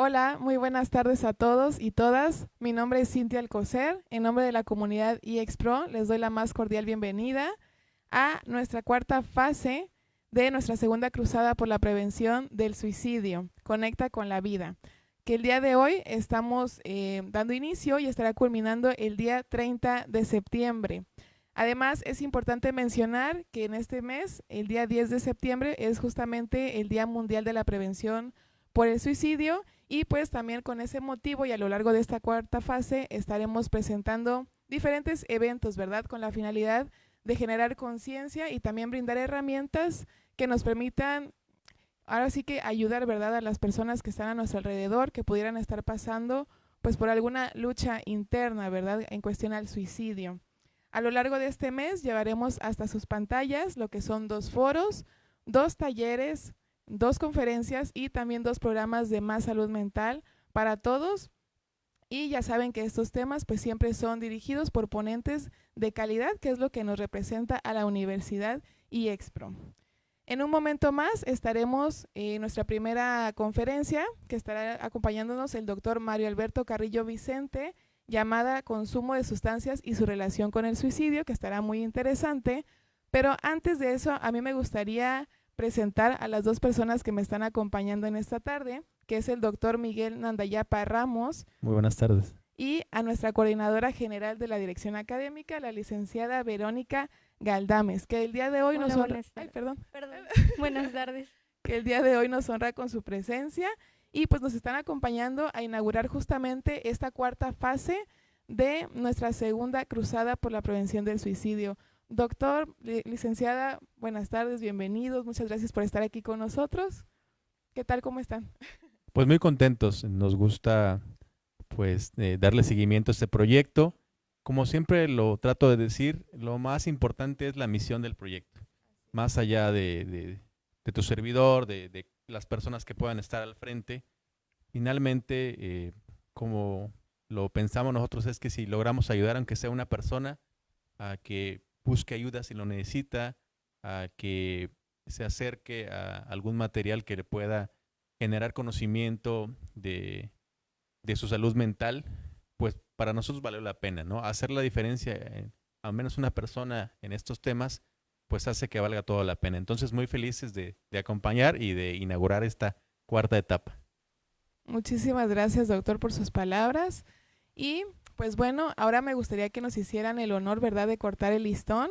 Hola, muy buenas tardes a todos y todas. Mi nombre es Cintia Alcocer. En nombre de la comunidad EXPRO les doy la más cordial bienvenida a nuestra cuarta fase de nuestra segunda cruzada por la prevención del suicidio, Conecta con la Vida, que el día de hoy estamos dando inicio y estará culminando el día 30 de septiembre. Además, es importante mencionar que en este mes, el día 10 de septiembre, es justamente el Día Mundial de la Prevención por el Suicidio, y pues también con ese motivo y a lo largo de esta cuarta fase estaremos presentando diferentes eventos, ¿verdad? Con la finalidad de generar conciencia y también brindar herramientas que nos permitan, ahora sí que ayudar, ¿verdad? A las personas que están a nuestro alrededor, que pudieran estar pasando pues por alguna lucha interna, ¿verdad? En cuestión al suicidio. A lo largo de este mes llevaremos hasta sus pantallas lo que son 2 foros, 2 talleres, 2 conferencias y también 2 programas de más salud mental para todos. Y ya saben que estos temas pues siempre son dirigidos por ponentes de calidad, que es lo que nos representa a la Universidad EXPRO. En un momento más estaremos en nuestra primera conferencia, que estará acompañándonos el doctor Mario Alberto Carrillo Vicente, llamada Consumo de sustancias y su relación con el suicidio, que estará muy interesante. Pero antes de eso, a mí me gustaría presentar a las 2 personas que me están acompañando en esta tarde, que es el doctor Miguel Nandayapa Ramos. Muy buenas tardes. Y a nuestra coordinadora general de la dirección académica, la licenciada Verónica Galdames, que el día de hoy nos honra. Ay, perdón. Buenas tardes. Que el día de hoy nos honra con su presencia y pues nos están acompañando a inaugurar justamente esta cuarta fase de nuestra segunda cruzada por la prevención del suicidio. Doctor, licenciada, buenas tardes, bienvenidos, muchas gracias por estar aquí con nosotros. ¿Qué tal, cómo están? Pues muy contentos, nos gusta pues darle seguimiento a este proyecto. Como siempre lo trato de decir, lo más importante es la misión del proyecto. Más allá de tu servidor, de las personas que puedan estar al frente, finalmente, como lo pensamos nosotros, es que si logramos ayudar, aunque sea una persona, a que busque ayuda si lo necesita, a que se acerque a algún material que le pueda generar conocimiento de su salud mental, pues para nosotros vale la pena, ¿no? Hacer la diferencia, al menos una persona en estos temas, pues hace que valga toda la pena. Entonces, muy felices de acompañar y de inaugurar esta cuarta etapa. Muchísimas gracias, doctor, por sus palabras. Y pues bueno, ahora me gustaría que nos hicieran el honor, ¿verdad?, de cortar el listón.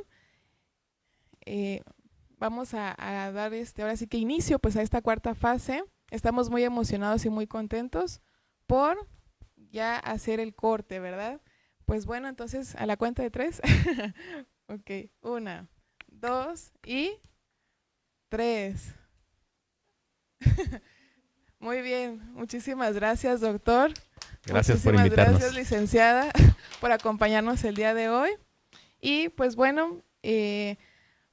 Vamos a dar ahora sí que inicio pues a esta cuarta fase. Estamos muy emocionados y muy contentos por ya hacer el corte, ¿verdad? Pues bueno, entonces a la cuenta de 3. Ok, 1, 2 y 3. Muy bien, muchísimas gracias, doctor. Gracias por invitarnos. Gracias, licenciada, por acompañarnos el día de hoy. Y pues bueno,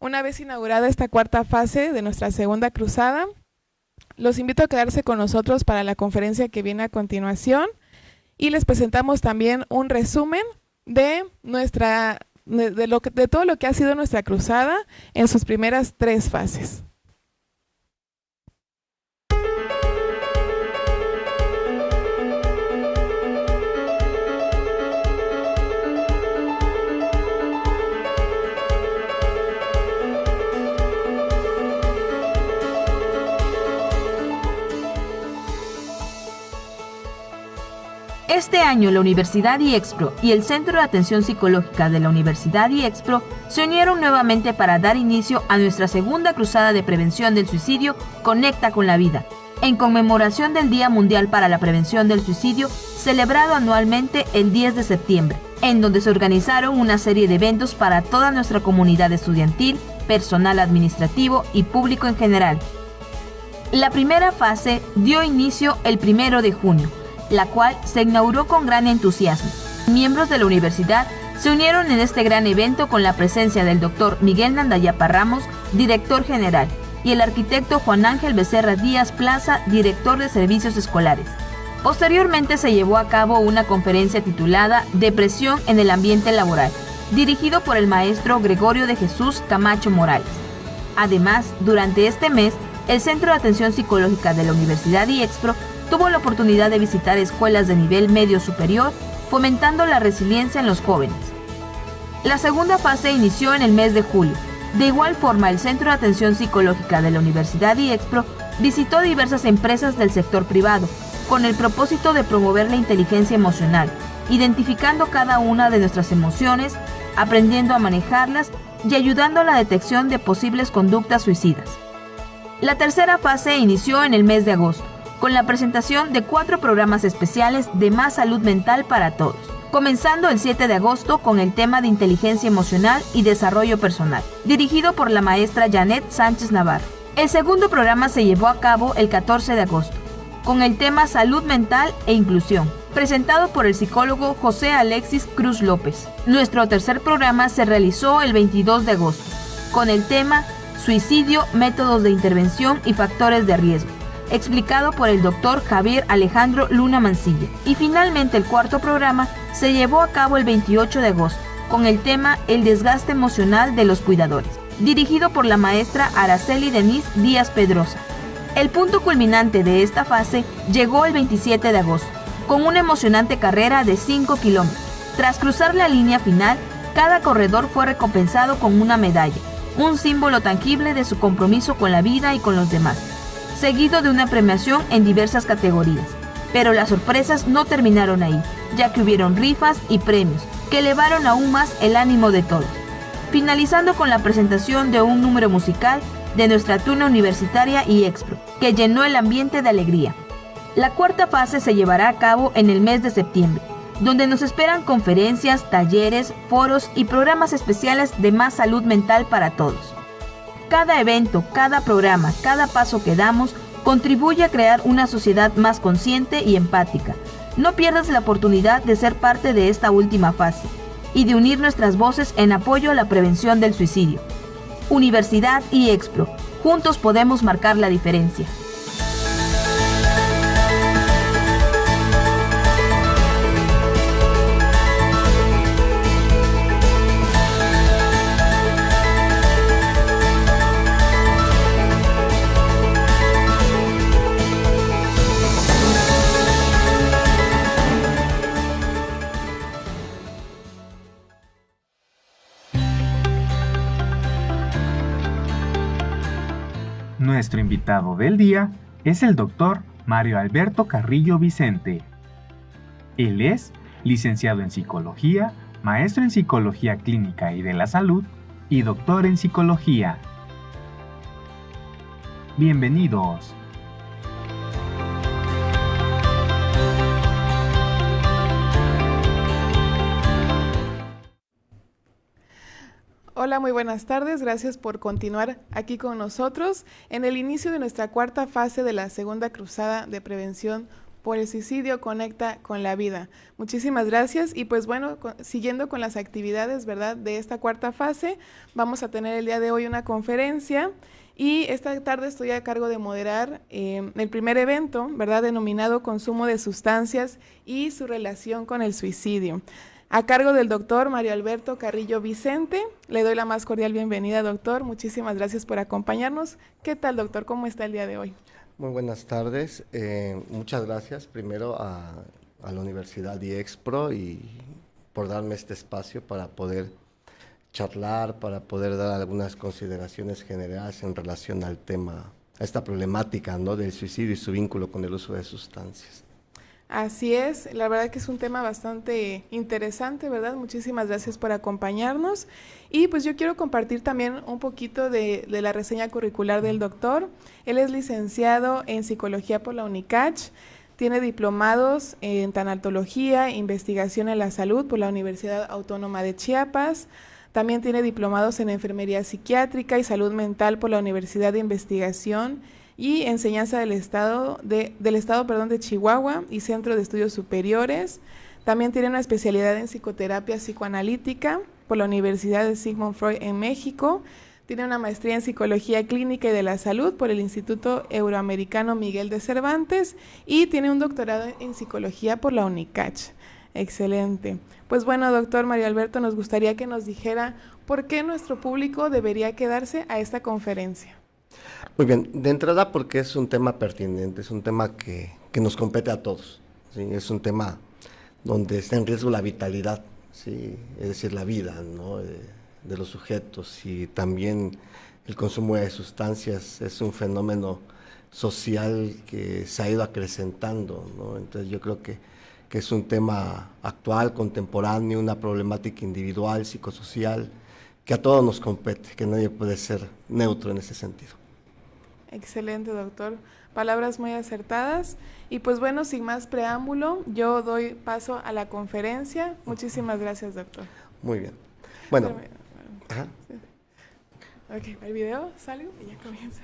una vez inaugurada esta cuarta fase de nuestra segunda cruzada, los invito a quedarse con nosotros para la conferencia que viene a continuación y les presentamos también un resumen de todo lo que ha sido nuestra cruzada en sus primeras 3 fases. Este año la Universidad EXPRO y el Centro de Atención Psicológica de la Universidad EXPRO se unieron nuevamente para dar inicio a nuestra segunda cruzada de prevención del suicidio Conecta con la Vida, en conmemoración del Día Mundial para la Prevención del Suicidio, celebrado anualmente el 10 de septiembre, en donde se organizaron una serie de eventos para toda nuestra comunidad estudiantil, personal administrativo y público en general. La primera fase dio inicio el 1 de junio, la cual se inauguró con gran entusiasmo. Miembros de la universidad se unieron en este gran evento con la presencia del doctor Miguel Nandayapa Ramos, director general, y el arquitecto Juan Ángel Becerra Díaz Plaza, director de servicios escolares. Posteriormente se llevó a cabo una conferencia titulada Depresión en el ambiente laboral, dirigido por el maestro Gregorio de Jesús Camacho Morales. Además, durante este mes, el Centro de Atención Psicológica de la Universidad EXPRO tuvo la oportunidad de visitar escuelas de nivel medio superior, fomentando la resiliencia en los jóvenes. La segunda fase inició en el mes de julio. De igual forma, el Centro de Atención Psicológica de la Universidad IEXPRO visitó diversas empresas del sector privado, con el propósito de promover la inteligencia emocional, identificando cada una de nuestras emociones, aprendiendo a manejarlas y ayudando a la detección de posibles conductas suicidas. La tercera fase inició en el mes de agosto, con la presentación de 4 programas especiales de más salud mental para todos, comenzando el 7 de agosto con el tema de inteligencia emocional y desarrollo personal, dirigido por la maestra Janet Sánchez Navarro. El segundo programa se llevó a cabo el 14 de agosto, con el tema salud mental e inclusión, presentado por el psicólogo José Alexis Cruz López. Nuestro tercer programa se realizó el 22 de agosto, con el tema suicidio, métodos de intervención y factores de riesgo, explicado por el doctor Javier Alejandro Luna Mancilla. Y finalmente el cuarto programa se llevó a cabo el 28 de agosto, con el tema el desgaste emocional de los cuidadores, dirigido por la maestra Araceli Denise Díaz Pedrosa. El punto culminante de esta fase llegó el 27 de agosto, con una emocionante carrera de 5 kilómetros. Tras cruzar la línea final, cada corredor fue recompensado con una medalla, un símbolo tangible de su compromiso con la vida y con los demás, seguido de una premiación en diversas categorías. Pero las sorpresas no terminaron ahí, ya que hubieron rifas y premios que elevaron aún más el ánimo de todos, finalizando con la presentación de un número musical de nuestra tuna universitaria IEXPRO, que llenó el ambiente de alegría. La cuarta fase se llevará a cabo en el mes de septiembre, donde nos esperan conferencias, talleres, foros y programas especiales de más salud mental para todos. Cada evento, cada programa, cada paso que damos contribuye a crear una sociedad más consciente y empática. No pierdas la oportunidad de ser parte de esta última fase y de unir nuestras voces en apoyo a la prevención del suicidio. Universidad IEXPRO, juntos podemos marcar la diferencia. Nuestro invitado del día es el doctor Mario Alberto Carrillo Vicente. Él es licenciado en Psicología, maestro en Psicología Clínica y de la Salud y doctor en Psicología. Bienvenidos. Hola, muy buenas tardes. Gracias por continuar aquí con nosotros en el inicio de nuestra cuarta fase de la segunda cruzada de prevención por el suicidio Conecta con la Vida. Muchísimas gracias y pues bueno, siguiendo con las actividades, ¿verdad?, de esta cuarta fase, vamos a tener el día de hoy una conferencia y esta tarde estoy a cargo de moderar el primer evento, ¿verdad?, denominado Consumo de Sustancias y su relación con el suicidio, a cargo del doctor Mario Alberto Carrillo Vicente. Le doy la más cordial bienvenida, doctor. Muchísimas gracias por acompañarnos. ¿Qué tal, doctor? ¿Cómo está el día de hoy? Muy buenas tardes. Muchas gracias primero a la Universidad IEXPRO y por darme este espacio para poder charlar, para poder dar algunas consideraciones generales en relación al tema, a esta problemática, ¿no?, del suicidio y su vínculo con el uso de sustancias. Así es, la verdad que es un tema bastante interesante, ¿verdad? Muchísimas gracias por acompañarnos. Y pues yo quiero compartir también un poquito de la reseña curricular del doctor. Él es licenciado en Psicología por la UNICACH, tiene diplomados en Tanatología e Investigación en la Salud por la Universidad Autónoma de Chiapas. También tiene diplomados en Enfermería Psiquiátrica y Salud Mental por la Universidad de Investigación y Enseñanza del Estado de Chihuahua y Centro de Estudios Superiores. También tiene una especialidad en psicoterapia psicoanalítica por la Universidad de Sigmund Freud en México. Tiene una maestría en Psicología Clínica y de la Salud por el Instituto Euroamericano Miguel de Cervantes y tiene un doctorado en Psicología por la UNICACH. Excelente. Pues bueno, doctor Mario Alberto, nos gustaría que nos dijera por qué nuestro público debería quedarse a esta conferencia. Muy bien, de entrada porque es un tema pertinente, es un tema que nos compete a todos, ¿sí? Es un tema donde está en riesgo la vitalidad, ¿sí? Es decir, la vida, ¿no? De los sujetos, y también el consumo de sustancias es un fenómeno social que se ha ido acrecentando, ¿no? Entonces yo creo que es un tema actual, contemporáneo, una problemática individual, psicosocial, que a todos nos compete, que nadie puede ser neutro en ese sentido. Excelente, doctor. Palabras muy acertadas. Y pues bueno, sin más preámbulo, yo doy paso a la conferencia. Muchísimas gracias, doctor. Muy bien. Bueno. Ajá. Ok, el video sale y ya comienza.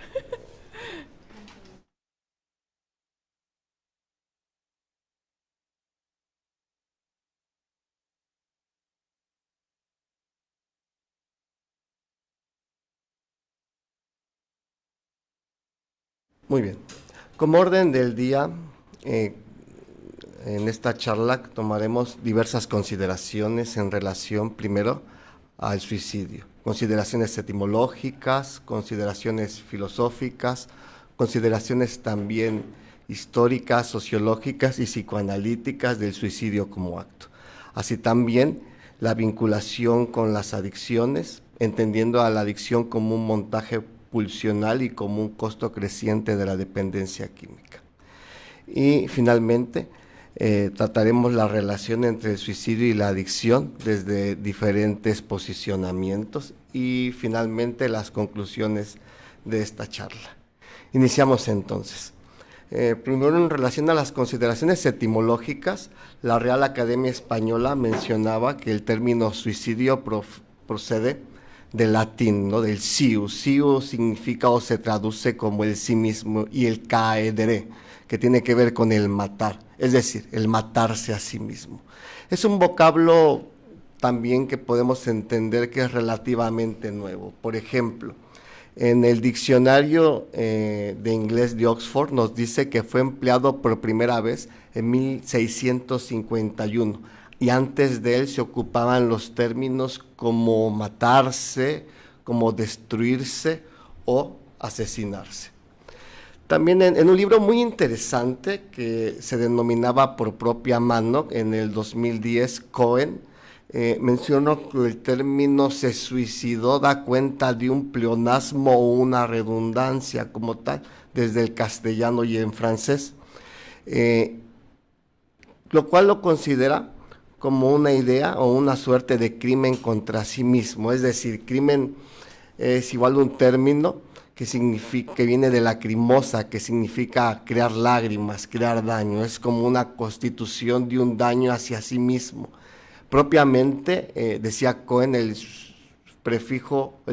Muy bien. Como orden del día, en esta charla tomaremos diversas consideraciones en relación, primero, al suicidio. Consideraciones etimológicas, consideraciones filosóficas, consideraciones también históricas, sociológicas y psicoanalíticas del suicidio como acto. Así también la vinculación con las adicciones, entendiendo a la adicción como un montaje pulsional y como un costo creciente de la dependencia química. Y finalmente, trataremos la relación entre el suicidio y la adicción desde diferentes posicionamientos y finalmente las conclusiones de esta charla. Iniciamos entonces. Primero, en relación a las consideraciones etimológicas, la Real Academia Española mencionaba que el término suicidio procede del latín, ¿no? Del siu. Siu significa o se traduce como el sí mismo, y el caedere, que tiene que ver con el matar, es decir, el matarse a sí mismo. Es un vocablo también que podemos entender que es relativamente nuevo. Por ejemplo, en el diccionario de inglés de Oxford nos dice que fue empleado por primera vez en 1651, y antes de él se ocupaban los términos como matarse, como destruirse o asesinarse. También en un libro muy interesante que se denominaba Por propia mano, en el 2010, Cohen mencionó que el término se suicidó da cuenta de un pleonasmo o una redundancia como tal, desde el castellano y en francés, lo cual lo considera como una idea o una suerte de crimen contra sí mismo. Es decir, crimen es igual un término que viene de lacrimosa, que significa crear lágrimas, crear daño. Es como una constitución de un daño hacia sí mismo. Propiamente, decía Cohen, el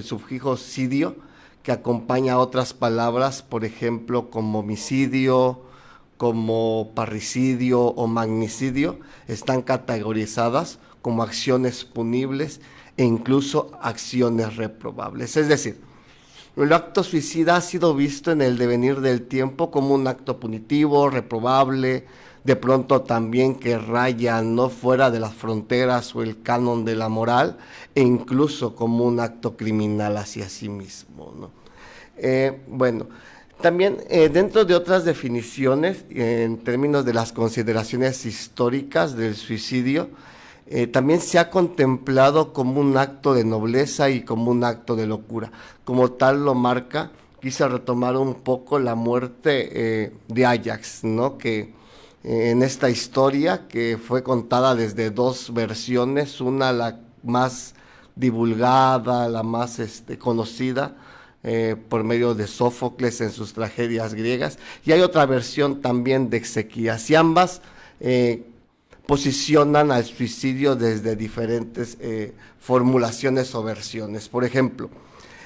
sufijo sidio, que acompaña a otras palabras, por ejemplo, como homicidio, como parricidio o magnicidio, están categorizadas como acciones punibles e incluso acciones reprobables. Es decir, el acto suicida ha sido visto en el devenir del tiempo como un acto punitivo, reprobable, de pronto también que raya no fuera de las fronteras o el canon de la moral, e incluso como un acto criminal hacia sí mismo, ¿no? También dentro de otras definiciones, en términos de las consideraciones históricas del suicidio, también se ha contemplado como un acto de nobleza y como un acto de locura. Como tal lo marca, quise retomar un poco la muerte de Ajax, ¿no? Que en esta historia, que fue contada desde dos versiones, una la más divulgada, la más conocida, por medio de Sófocles en sus tragedias griegas, y hay otra versión también de Exequías, y ambas posicionan al suicidio desde diferentes formulaciones o versiones. Por ejemplo,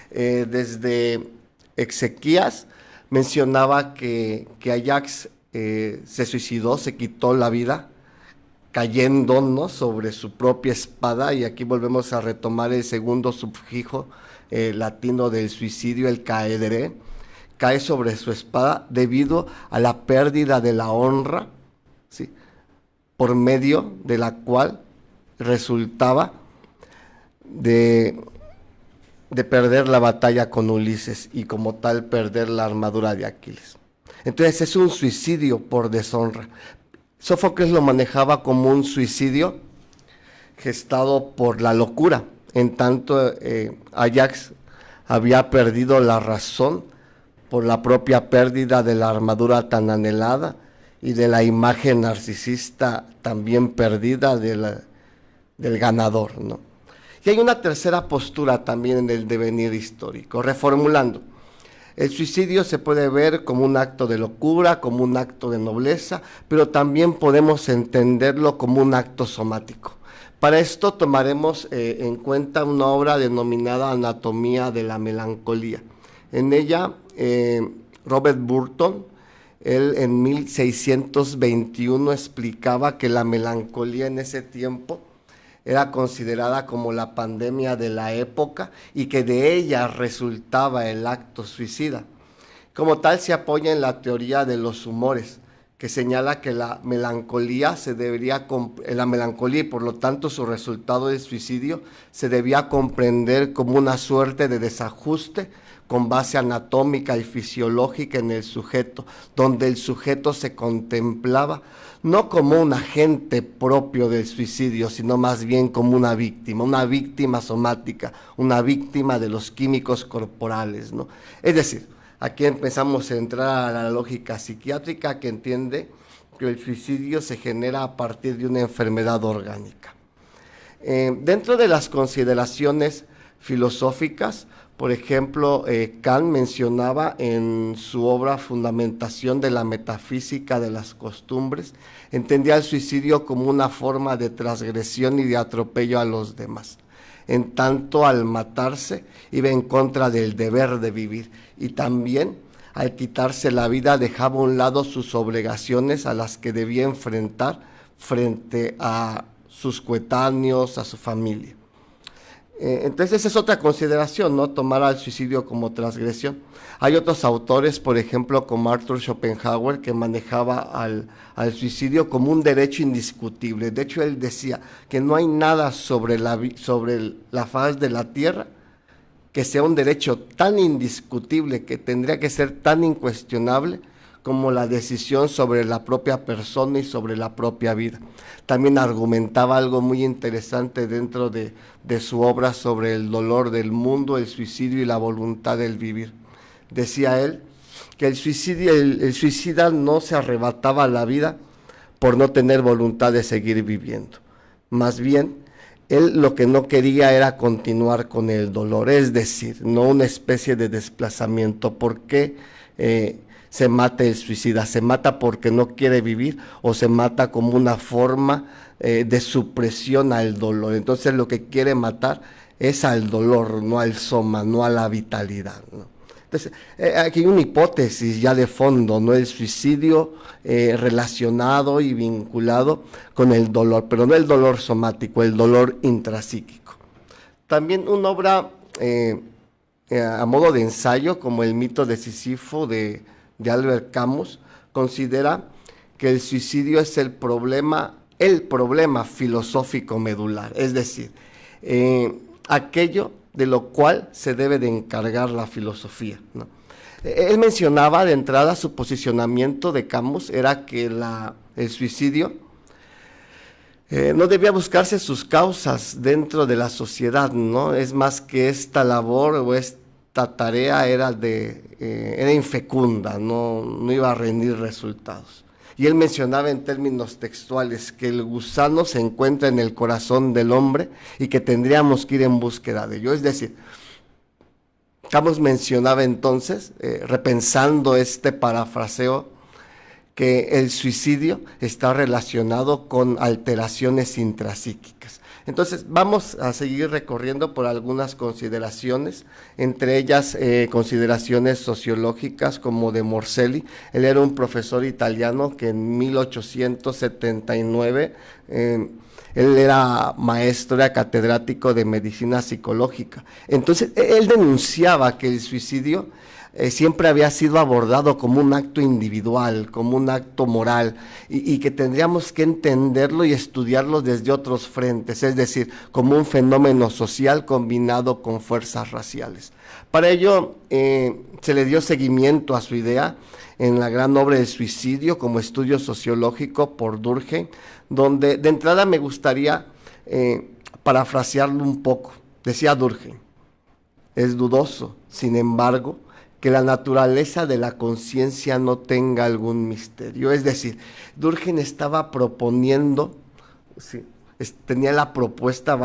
desde Exequías mencionaba que Ajax se suicidó, se quitó la vida cayendo, ¿no?, sobre su propia espada, y aquí volvemos a retomar el segundo sufijo latino del suicidio, el caedere. Cae sobre su espada debido a la pérdida de la honra, ¿sí?, por medio de la cual resultaba de de perder la batalla con Ulises y como tal perder la armadura de Aquiles. Entonces es un suicidio por deshonra. Sófocles lo manejaba como un suicidio gestado por la locura, en tanto Ajax había perdido la razón por la propia pérdida de la armadura tan anhelada y de la imagen narcisista también perdida del ganador, ¿no? Y hay una tercera postura también en el devenir histórico, reformulando. El suicidio se puede ver como un acto de locura, como un acto de nobleza, pero también podemos entenderlo como un acto somático. Para esto tomaremos en cuenta una obra denominada Anatomía de la Melancolía. En ella, Robert Burton, él en 1621 explicaba que la melancolía en ese tiempo era considerada como la pandemia de la época y que de ella resultaba el acto suicida. Como tal, se apoya en la teoría de los humores, que señala que la melancolía y por lo tanto su resultado de suicidio se debía comprender como una suerte de desajuste con base anatómica y fisiológica en el sujeto, donde el sujeto se contemplaba no como un agente propio del suicidio, sino más bien como una víctima somática, una víctima de los químicos corporales, ¿no? Es decir, aquí empezamos a entrar a la lógica psiquiátrica que entiende que el suicidio se genera a partir de una enfermedad orgánica. Dentro de las consideraciones filosóficas, por ejemplo, Kant mencionaba en su obra Fundamentación de la Metafísica de las Costumbres, entendía el suicidio como una forma de transgresión y de atropello a los demás. En tanto, al matarse, iba en contra del deber de vivir y también, al quitarse la vida, dejaba a un lado sus obligaciones a las que debía enfrentar frente a sus coetáneos, a su familia. Entonces esa es otra consideración, ¿no? Tomar al suicidio como transgresión. Hay otros autores, por ejemplo, como Arthur Schopenhauer, que manejaba al suicidio como un derecho indiscutible. De hecho, él decía que no hay nada sobre la faz de la tierra que sea un derecho tan indiscutible, que tendría que ser tan incuestionable como la decisión sobre la propia persona y sobre la propia vida. También argumentaba algo muy interesante dentro de su obra sobre el dolor del mundo, el suicidio y la voluntad del vivir. Decía él que el suicida no se arrebataba la vida por no tener voluntad de seguir viviendo. Más bien, él lo que no quería era continuar con el dolor, es decir, no una especie de desplazamiento. ¿Por qué se mata el suicida? ¿Se mata porque no quiere vivir o se mata como una forma de supresión al dolor? Entonces lo que quiere matar es al dolor, no al soma, no a la vitalidad, ¿no? Entonces aquí hay una hipótesis ya de fondo, ¿no? El suicidio relacionado y vinculado con el dolor, pero no el dolor somático, el dolor intrapsíquico. También una obra a modo de ensayo, como El mito de Sísifo de Albert Camus, considera que el suicidio es el problema filosófico medular, es decir, aquello de lo cual se debe de encargar la filosofía, ¿no? Él mencionaba de entrada su posicionamiento de Camus, era que el suicidio no debía buscarse sus causas dentro de la sociedad, ¿no? Es más que esta labor o esta tarea era infecunda, no iba a rendir resultados. Y él mencionaba en términos textuales que el gusano se encuentra en el corazón del hombre y que tendríamos que ir en búsqueda de ello. Es decir, Camus mencionaba entonces, repensando este parafraseo, que el suicidio está relacionado con alteraciones intrapsíquicas. Entonces vamos a seguir recorriendo por algunas consideraciones, entre ellas consideraciones sociológicas como de Morselli. Él era un profesor italiano que en 1879, él era maestro, era catedrático de medicina psicológica. Entonces él denunciaba que el suicidio siempre había sido abordado como un acto individual, como un acto moral, y que tendríamos que entenderlo y estudiarlo desde otros frentes, es decir, como un fenómeno social combinado con fuerzas raciales. Para ello se le dio seguimiento a su idea en la gran obra del suicidio como estudio sociológico por Durkheim, donde de entrada me gustaría parafrasearlo un poco. Decía Durkheim: es dudoso, sin embargo, que la naturaleza de la conciencia no tenga algún misterio. Es decir, Durkheim estaba proponiendo, sí, tenía la propuesta,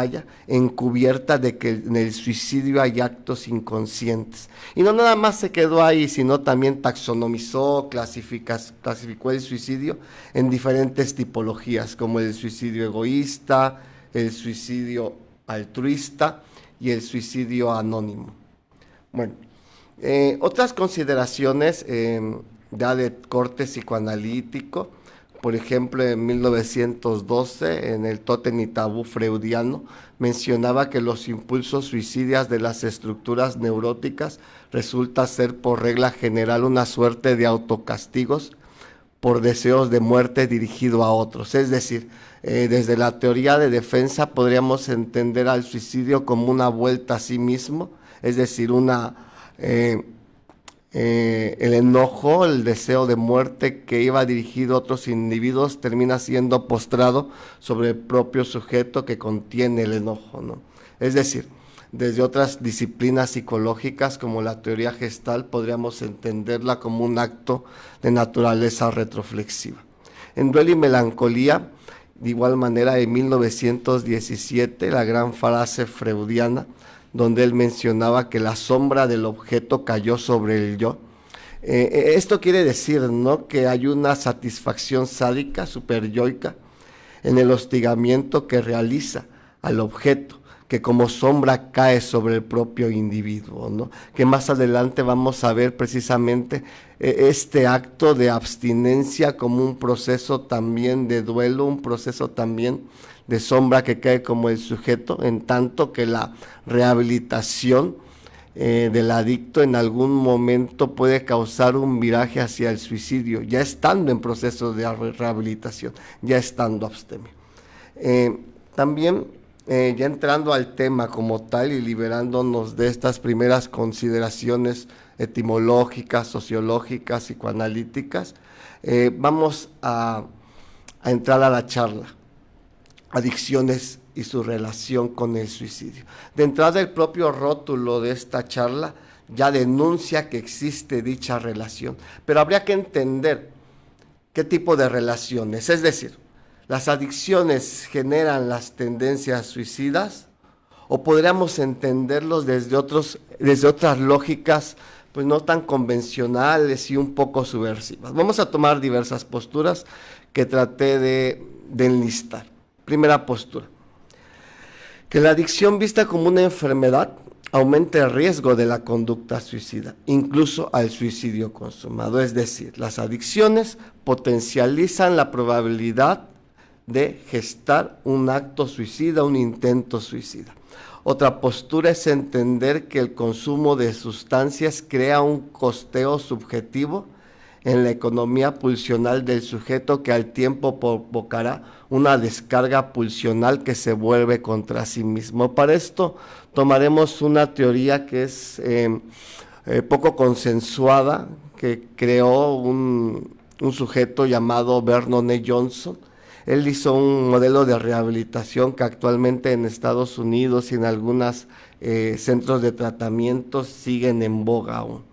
encubierta de que en el suicidio hay actos inconscientes. Y no nada más se quedó ahí, sino también taxonomizó, clasificó el suicidio en diferentes tipologías, como el suicidio egoísta, el suicidio altruista y el suicidio anónimo. Bueno, otras consideraciones ya de corte psicoanalítico, por ejemplo, en 1912, en el Tótem y Tabú freudiano, mencionaba que los impulsos suicidas de las estructuras neuróticas resulta ser por regla general una suerte de autocastigos por deseos de muerte dirigido a otros. Es decir, desde la teoría de defensa podríamos entender al suicidio como una vuelta a sí mismo, es decir, el enojo, el deseo de muerte que iba dirigido a otros individuos termina siendo postrado sobre el propio sujeto que contiene el enojo, ¿no? Es decir, desde otras disciplinas psicológicas como la teoría gestal podríamos entenderla como un acto de naturaleza retroflexiva. En Duelo y Melancolía, de igual manera, en 1917, la gran frase freudiana, donde él mencionaba que la sombra del objeto cayó sobre el yo. Esto quiere decir, ¿no?, que hay una satisfacción sádica, superyoica, en el hostigamiento que realiza al objeto, que como sombra cae sobre el propio individuo, ¿no? Que más adelante vamos a ver precisamente este acto de abstinencia como un proceso también de duelo, un proceso también de sombra que cae como el sujeto, en tanto que la rehabilitación del adicto en algún momento puede causar un viraje hacia el suicidio, ya estando en proceso de rehabilitación, ya estando abstemio. También, ya entrando al tema como tal y liberándonos de estas primeras consideraciones etimológicas, sociológicas, psicoanalíticas, vamos a entrar a la charla. Adicciones y su relación con el suicidio. De entrada, el propio rótulo de esta charla ya denuncia que existe dicha relación, pero habría que entender qué tipo de relaciones, es decir, ¿las adicciones generan las tendencias suicidas? ¿O podríamos entenderlos desde otras lógicas, pues no tan convencionales y un poco subversivas? Vamos a tomar diversas posturas que traté de enlistar. Primera postura: que la adicción vista como una enfermedad aumenta el riesgo de la conducta suicida, incluso al suicidio consumado. Es decir, las adicciones potencializan la probabilidad de gestar un acto suicida, un intento suicida. Otra postura es entender que el consumo de sustancias crea un costeo subjetivo en la economía pulsional del sujeto que al tiempo provocará una descarga pulsional que se vuelve contra sí mismo. Para esto tomaremos una teoría que es poco consensuada, que creó un sujeto llamado Vernon E. Johnson. Él hizo un modelo de rehabilitación que actualmente en Estados Unidos y en algunos centros de tratamiento siguen en boga aún.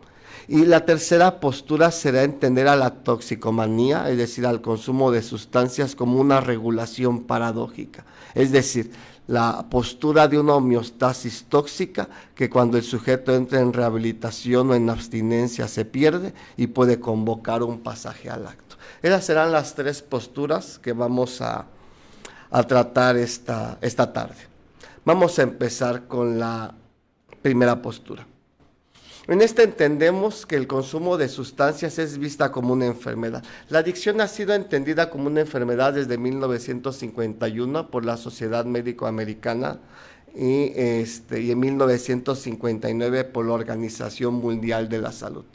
Y la tercera postura será entender a la toxicomanía, es decir, al consumo de sustancias como una regulación paradójica, es decir, la postura de una homeostasis tóxica que cuando el sujeto entra en rehabilitación o en abstinencia se pierde y puede convocar un pasaje al acto. Esas serán las tres posturas que vamos a tratar esta tarde. Vamos a empezar con la primera postura. En esta entendemos que el consumo de sustancias es vista como una enfermedad. La adicción ha sido entendida como una enfermedad desde 1951 por la Sociedad Médico Americana y en 1959 por la Organización Mundial de la Salud.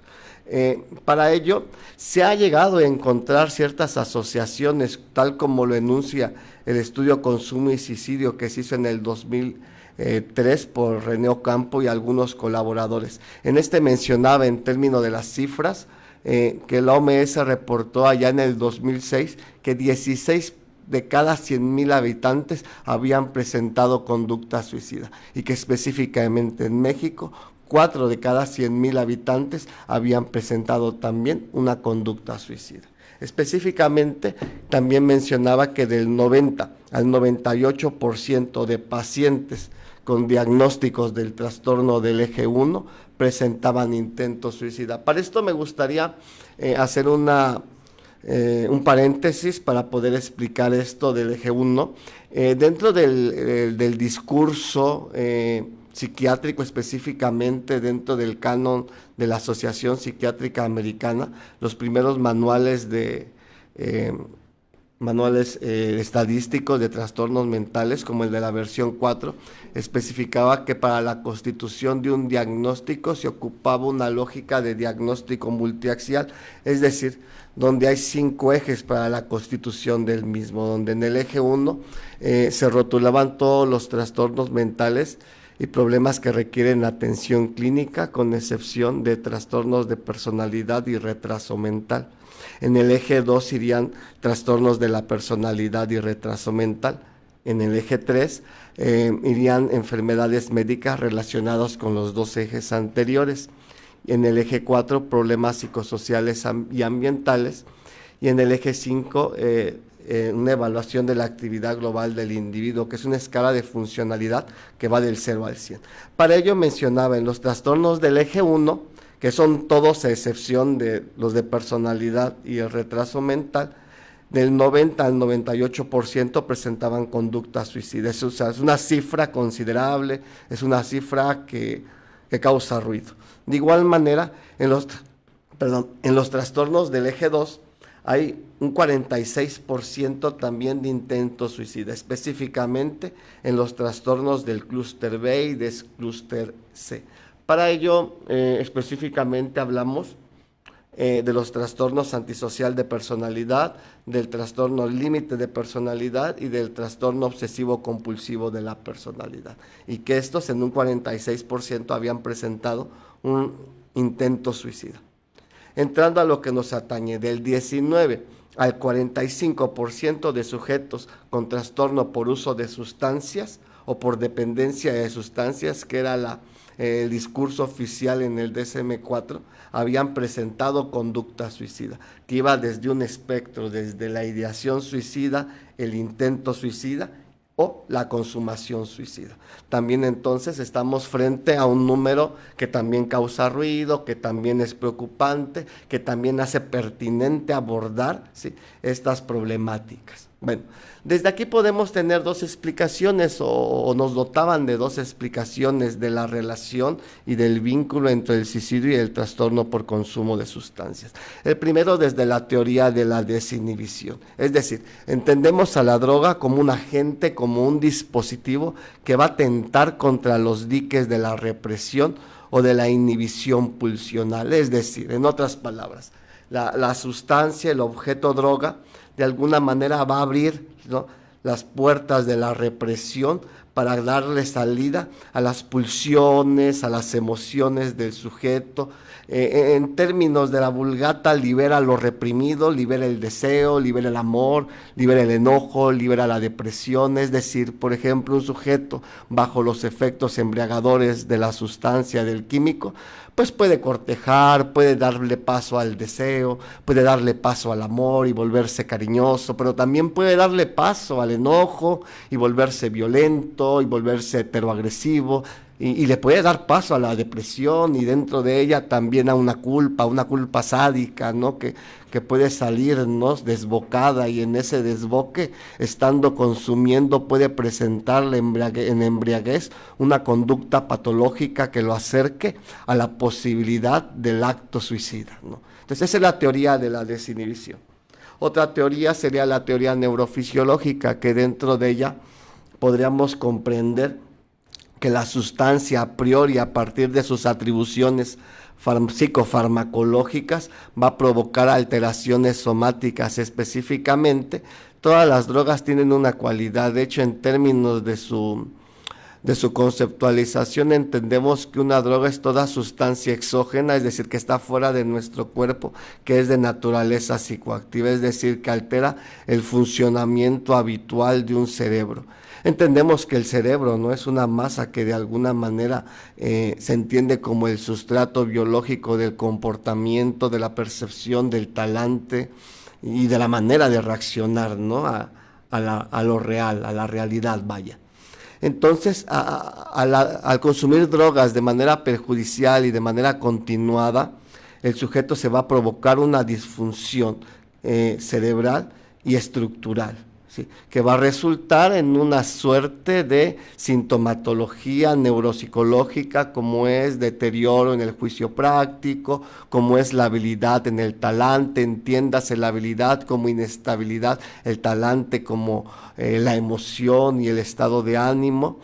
Para ello, se ha llegado a encontrar ciertas asociaciones, tal como lo enuncia el estudio Consumo y Suicidio que se hizo en el 2003 por René Ocampo y algunos colaboradores. En este mencionaba en términos de las cifras que la OMS reportó allá en el 2006 que 16 de cada 100,000 habitantes habían presentado conducta suicida y que específicamente en México 4 de cada 100,000 habitantes habían presentado también una conducta suicida. Específicamente, también mencionaba que del 90 al 98% de pacientes con diagnósticos del trastorno del eje 1 presentaban intentos suicida. Para esto me gustaría hacer un paréntesis para poder explicar esto del eje 1. Dentro del discurso psiquiátrico, específicamente dentro del canon de la Asociación Psiquiátrica Americana, los primeros manuales estadísticos de trastornos mentales, como el de la versión 4, especificaba que para la constitución de un diagnóstico se ocupaba una lógica de diagnóstico multiaxial, es decir, donde hay 5 ejes para la constitución del mismo, donde en el eje 1 se rotulaban todos los trastornos mentales y problemas que requieren atención clínica, con excepción de trastornos de personalidad y retraso mental. En el eje 2 irían trastornos de la personalidad y retraso mental. En el eje 3 irían enfermedades médicas relacionadas con los 2 ejes anteriores. En el eje 4, problemas psicosociales y ambientales. Y en el eje 5, una evaluación de la actividad global del individuo, que es una escala de funcionalidad que va del 0 al 100. Para ello mencionaba en los trastornos del eje 1, que son todos a excepción de los de personalidad y el retraso mental, del 90 al 98% presentaban conducta suicida. O sea, es una cifra considerable, es una cifra que causa ruido. De igual manera, en los trastornos del eje 2, hay un 46% también de intentos suicida, específicamente en los trastornos del clúster B y del clúster C. Para ello, específicamente hablamos de los trastornos antisocial de personalidad, del trastorno límite de personalidad y del trastorno obsesivo compulsivo de la personalidad. Y que estos en un 46% habían presentado un intento suicida. Entrando a lo que nos atañe, del 19 al 45% de sujetos con trastorno por uso de sustancias o por dependencia de sustancias, que era el discurso oficial en el DSM-4, habían presentado conducta suicida, que iba desde un espectro, desde la ideación suicida, el intento suicida o la consumación suicida. También entonces estamos frente a un número que también causa ruido, que también es preocupante, que también hace pertinente abordar, ¿sí?, estas problemáticas. Bueno, desde aquí podemos tener 2 explicaciones o nos dotaban de 2 explicaciones de la relación y del vínculo entre el suicidio y el trastorno por consumo de sustancias. El primero, desde la teoría de la desinhibición, es decir, entendemos a la droga como un agente, como un dispositivo que va a atentar contra los diques de la represión o de la inhibición pulsional, es decir, en otras palabras, la sustancia, el objeto droga, de alguna manera va a abrir, ¿no?, las puertas de la represión para darle salida a las pulsiones, a las emociones del sujeto. En términos de la Vulgata, libera lo reprimido, libera el deseo, libera el amor, libera el enojo, libera la depresión. Es decir, por ejemplo, un sujeto bajo los efectos embriagadores de la sustancia, del químico, pues puede cortejar, puede darle paso al deseo, puede darle paso al amor y volverse cariñoso, pero también puede darle paso al enojo y volverse violento y volverse heteroagresivo, y le puede dar paso a la depresión y dentro de ella también a una culpa sádica, ¿no?, que puede salirnos desbocada, y en ese desboque, estando consumiendo, puede presentarle en embriaguez una conducta patológica que lo acerque a la posibilidad del acto suicida, ¿no? Entonces esa es la teoría de la desinhibición. Otra teoría sería la teoría neurofisiológica, que dentro de ella podríamos comprender que la sustancia a priori, a partir de sus atribuciones psicofarmacológicas, va a provocar alteraciones somáticas específicamente. Todas las drogas tienen una cualidad, de hecho, en términos de su conceptualización, entendemos que una droga es toda sustancia exógena, es decir, que está fuera de nuestro cuerpo, que es de naturaleza psicoactiva, es decir, que altera el funcionamiento habitual de un cerebro. Entendemos que el cerebro no es una masa que de alguna manera se entiende como el sustrato biológico del comportamiento, de la percepción, del talante y de la manera de reaccionar, ¿no? a lo real, a la realidad, vaya. Entonces, al consumir drogas de manera perjudicial y de manera continuada, el sujeto se va a provocar una disfunción cerebral y estructural, ¿sí? Que va a resultar en una suerte de sintomatología neuropsicológica, como es deterioro en el juicio práctico, como es la habilidad en el talante, entiéndase la habilidad como inestabilidad, el talante como la emoción y el estado de ánimo,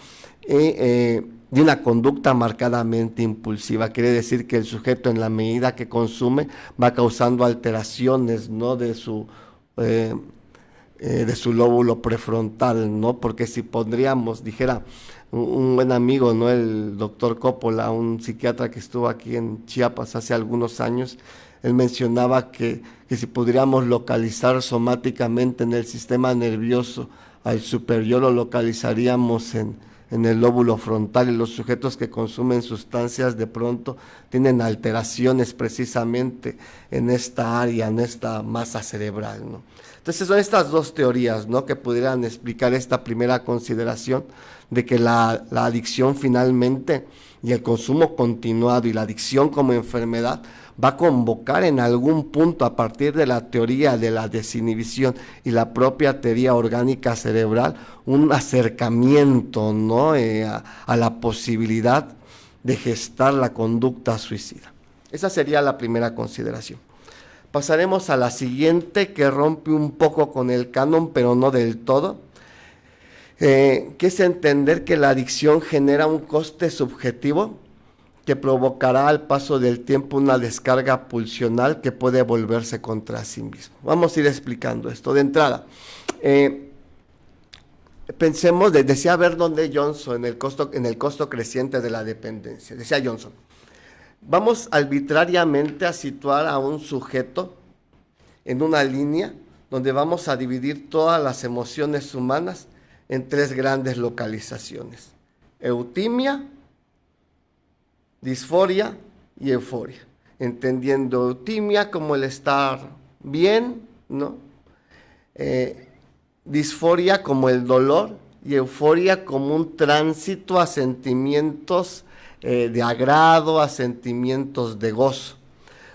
de una conducta marcadamente impulsiva. Quiere decir que el sujeto, en la medida que consume, va causando alteraciones, ¿no? de su lóbulo prefrontal, ¿no? Porque si dijera un buen amigo, ¿no? El doctor Coppola, un psiquiatra que estuvo aquí en Chiapas hace algunos años, él mencionaba que si podríamos localizar somáticamente en el sistema nervioso al superior, lo localizaríamos en el lóbulo frontal, y los sujetos que consumen sustancias de pronto tienen alteraciones precisamente en esta área, en esta masa cerebral, ¿no? Entonces son estas dos teorías, ¿no?, que pudieran explicar esta primera consideración de que la adicción finalmente, y el consumo continuado y la adicción como enfermedad, va a convocar en algún punto, a partir de la teoría de la desinhibición y la propia teoría orgánica cerebral, un acercamiento, ¿no?, a la posibilidad de gestar la conducta suicida. Esa sería la primera consideración. Pasaremos a la siguiente, que rompe un poco con el canon, pero no del todo, que es entender que la adicción genera un coste subjetivo que provocará al paso del tiempo una descarga pulsional que puede volverse contra sí mismo. Vamos a ir explicando esto. De entrada, pensemos, decía Vernon D. Johnson, en el costo creciente de la dependencia. Decía Johnson: vamos arbitrariamente a situar a un sujeto en una línea donde vamos a dividir todas las emociones humanas en tres grandes localizaciones: eutimia, disforia y euforia. Entendiendo eutimia como el estar bien, ¿no? Disforia como el dolor, y euforia como un tránsito a sentimientos de agrado, a sentimientos de gozo.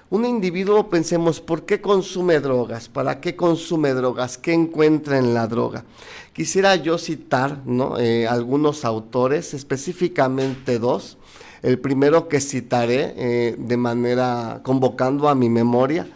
Un individuo, pensemos, ¿por qué consume drogas? ¿Para qué consume drogas? ¿Qué encuentra en la droga? Quisiera yo citar, ¿no?, algunos autores, específicamente dos. El primero que citaré, convocando a mi memoria,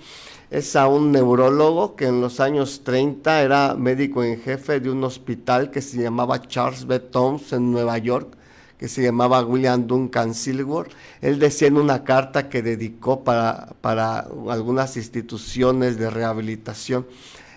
es a un neurólogo que en los años 30 era médico en jefe de un hospital que se llamaba Charles B. Towns en Nueva York, que se llamaba William Duncan Silworth. Él decía en una carta que dedicó para algunas instituciones de rehabilitación,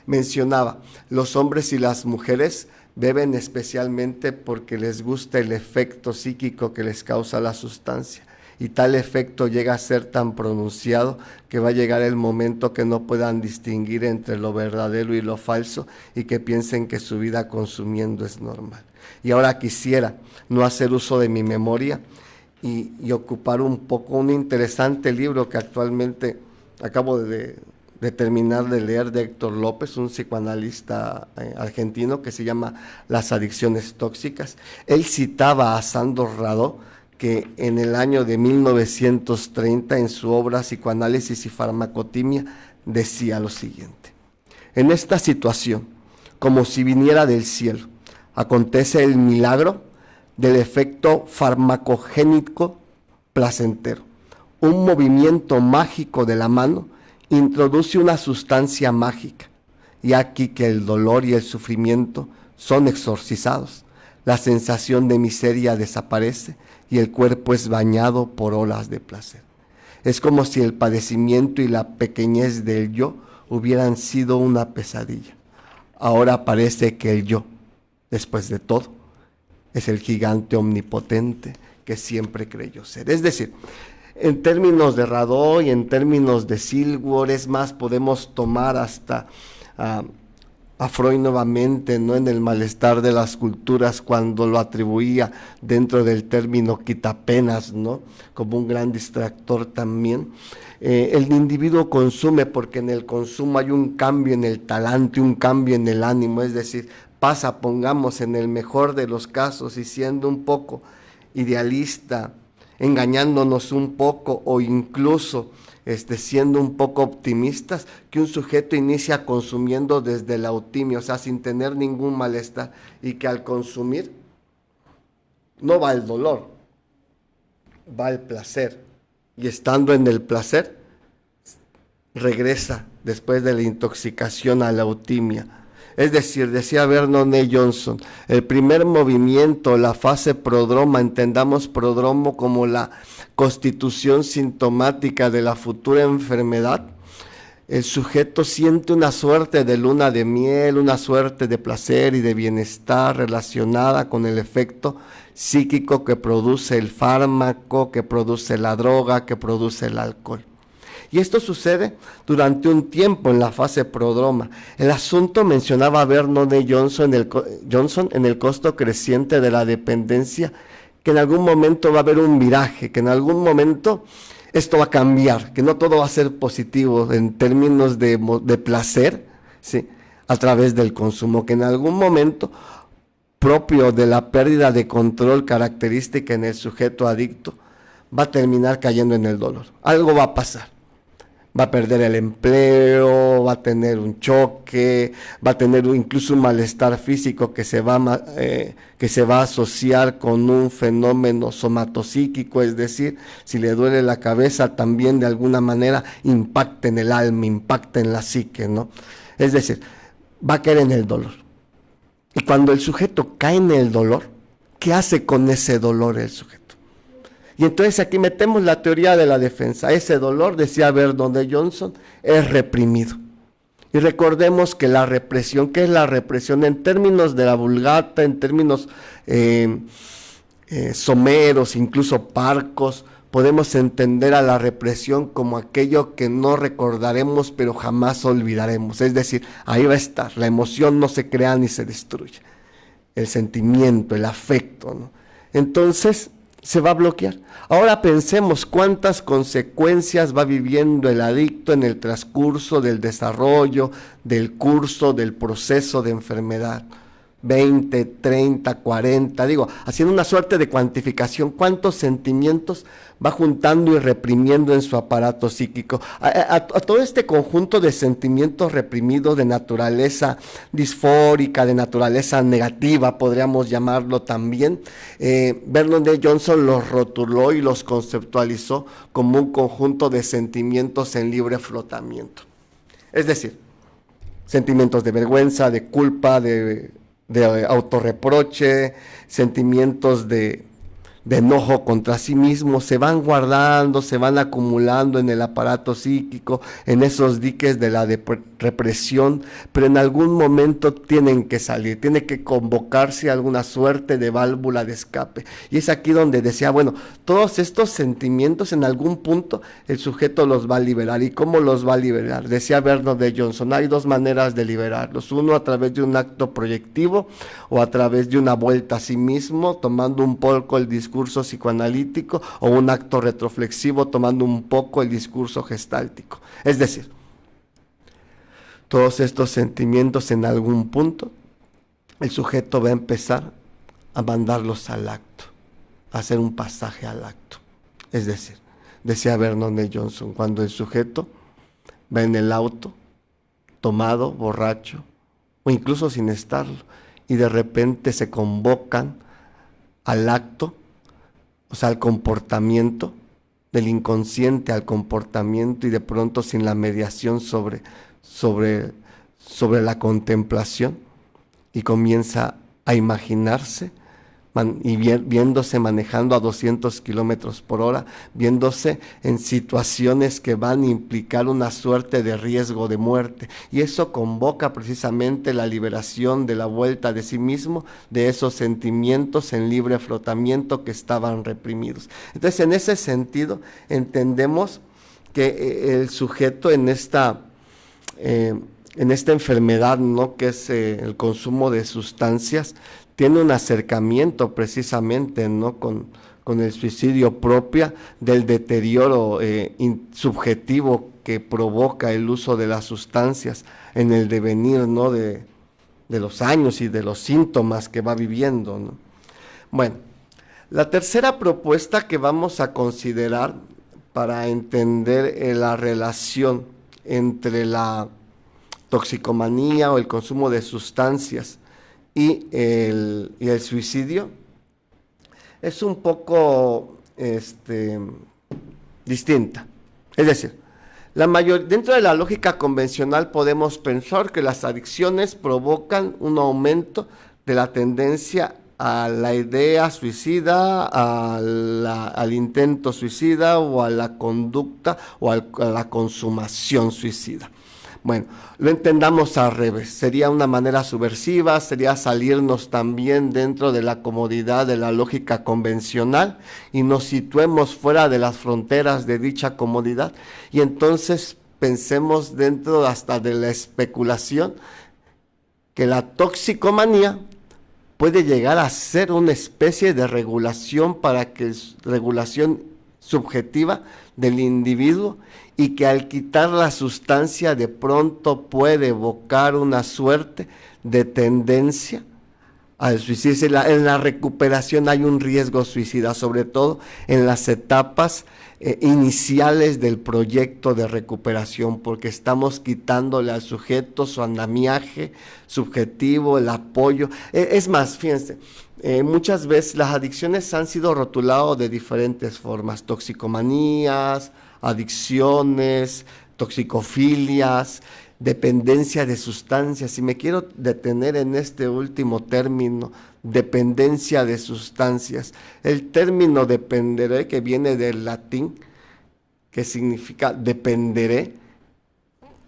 mencionaba: los hombres y las mujeres beben especialmente porque les gusta el efecto psíquico que les causa la sustancia, y tal efecto llega a ser tan pronunciado que va a llegar el momento que no puedan distinguir entre lo verdadero y lo falso, y que piensen que su vida consumiendo es normal. Y ahora quisiera no hacer uso de mi memoria y ocupar un poco un interesante libro que actualmente acabo de terminar de leer, de Héctor López, un psicoanalista argentino, que se llama Las adicciones tóxicas. Él citaba a Sándor Radó, que en el año de 1930, en su obra Psicoanálisis y Farmacotimia, decía lo siguiente: en esta situación, como si viniera del cielo, acontece el milagro del efecto farmacogénico placentero. Un movimiento mágico de la mano introduce una sustancia mágica, y aquí que el dolor y el sufrimiento son exorcizados. La sensación de miseria desaparece y el cuerpo es bañado por olas de placer. Es como si el padecimiento y la pequeñez del yo hubieran sido una pesadilla. Ahora parece que el yo, después de todo, es el gigante omnipotente que siempre creyó ser. Es decir, en términos de Radoy, en términos de Silgor, es más, podemos tomar hasta a Freud nuevamente, ¿no?, en el malestar de las culturas, cuando lo atribuía dentro del término quitapenas, ¿no?, como un gran distractor también. El individuo consume porque en el consumo hay un cambio en el talante, un cambio en el ánimo, es decir, pasa, pongamos en el mejor de los casos y siendo un poco idealista, engañándonos un poco o incluso siendo un poco optimistas, que un sujeto inicia consumiendo desde la eutimia, o sea, sin tener ningún malestar, y que al consumir no va el dolor, va el placer, y estando en el placer, regresa después de la intoxicación a la eutimia. Es decir, decía Vernon A. Johnson, el primer movimiento, la fase prodroma, entendamos prodromo como la constitución sintomática de la futura enfermedad, el sujeto siente una suerte de luna de miel, una suerte de placer y de bienestar relacionada con el efecto psíquico que produce el fármaco, que produce la droga, que produce el alcohol. Y esto sucede durante un tiempo en la fase prodroma. El asunto, mencionaba Vernon A. Johnson en el costo creciente de la dependencia, que en algún momento va a haber un viraje, que en algún momento esto va a cambiar, que no todo va a ser positivo en términos de placer, ¿sí?, a través del consumo, que en algún momento, propio de la pérdida de control característica en el sujeto adicto, va a terminar cayendo en el dolor. Algo va a pasar. Va a perder el empleo, va a tener un choque, va a tener incluso un malestar físico que se va a asociar con un fenómeno somatopsíquico, es decir, si le duele la cabeza también de alguna manera impacta en el alma, impacta en la psique, ¿no? Es decir, va a caer en el dolor. Y cuando el sujeto cae en el dolor, ¿qué hace con ese dolor el sujeto? Y entonces aquí metemos la teoría de la defensa. Ese dolor, decía Vernon A. Johnson, es reprimido. Y recordemos que la represión, ¿qué es la represión? En términos de la Vulgata, en términos someros, incluso parcos, podemos entender a la represión como aquello que no recordaremos pero jamás olvidaremos. Es decir, ahí va a estar, la emoción no se crea ni se destruye. El sentimiento, el afecto, ¿no? Entonces se va a bloquear. Ahora pensemos cuántas consecuencias va viviendo el adicto en el transcurso del desarrollo, del curso, del proceso de enfermedad. 20, 30, 40, haciendo una suerte de cuantificación, cuántos sentimientos va juntando y reprimiendo en su aparato psíquico. A todo este conjunto de sentimientos reprimidos de naturaleza disfórica, de naturaleza negativa, podríamos llamarlo también, Vernon A. Johnson los rotuló y los conceptualizó como un conjunto de sentimientos en libre flotamiento. Es decir, sentimientos de vergüenza, de culpa, de autorreproche, sentimientos de enojo contra sí mismo, se van guardando, se van acumulando en el aparato psíquico, en esos diques de la represión, pero en algún momento tienen que salir, tiene que convocarse alguna suerte de válvula de escape. Y es aquí donde decía, bueno, todos estos sentimientos en algún punto el sujeto los va a liberar. ¿Y cómo los va a liberar? Decía Vernon A. Johnson, hay dos maneras de liberarlos, uno a través de un acto proyectivo o a través de una vuelta a sí mismo, tomando un poco el discurso psicoanalítico, o un acto retroflexivo tomando un poco el discurso gestáltico. Es decir, todos estos sentimientos en algún punto el sujeto va a empezar a mandarlos al acto, a hacer un pasaje al acto. Es decir, decía Vernon A. Johnson, cuando el sujeto va en el auto tomado, borracho o incluso sin estarlo, y de repente se convocan al acto, o sea, al comportamiento, del inconsciente al comportamiento, y de pronto sin la mediación sobre la contemplación, y comienza a imaginarse viéndose manejando a 200 kilómetros por hora, viéndose en situaciones que van a implicar una suerte de riesgo de muerte. Y eso convoca precisamente la liberación de la vuelta de sí mismo, de esos sentimientos en libre frotamiento que estaban reprimidos. Entonces, en ese sentido, entendemos que el sujeto en esta enfermedad, ¿no?, que es el consumo de sustancias, tiene un acercamiento precisamente, ¿no?, con el suicidio propia del deterioro subjetivo que provoca el uso de las sustancias en el devenir, ¿no?, de los años y de los síntomas que va viviendo, ¿no? Bueno, la tercera propuesta que vamos a considerar para entender la relación entre la toxicomanía o el consumo de sustancias y el suicidio es un poco distinta. Es decir, dentro de la lógica convencional podemos pensar que las adicciones provocan un aumento de la tendencia a la idea suicida, al intento suicida o a la conducta o a la consumación suicida. Bueno, lo entendamos al revés, sería una manera subversiva, sería salirnos también dentro de la comodidad de la lógica convencional y nos situemos fuera de las fronteras de dicha comodidad y entonces pensemos dentro hasta de la especulación que la toxicomanía puede llegar a ser una especie de regulación regulación subjetiva del individuo y que al quitar la sustancia de pronto puede evocar una suerte de tendencia al suicidio. En la recuperación hay un riesgo suicida, sobre todo en las etapas iniciales del proyecto de recuperación, porque estamos quitándole al sujeto su andamiaje subjetivo, el apoyo. Es más, fíjense, muchas veces las adicciones han sido rotuladas de diferentes formas: toxicomanías, adicciones, toxicofilias, dependencia de sustancias. Y me quiero detener en este último término, dependencia de sustancias. El término dependere, que viene del latín, que significa dependeré,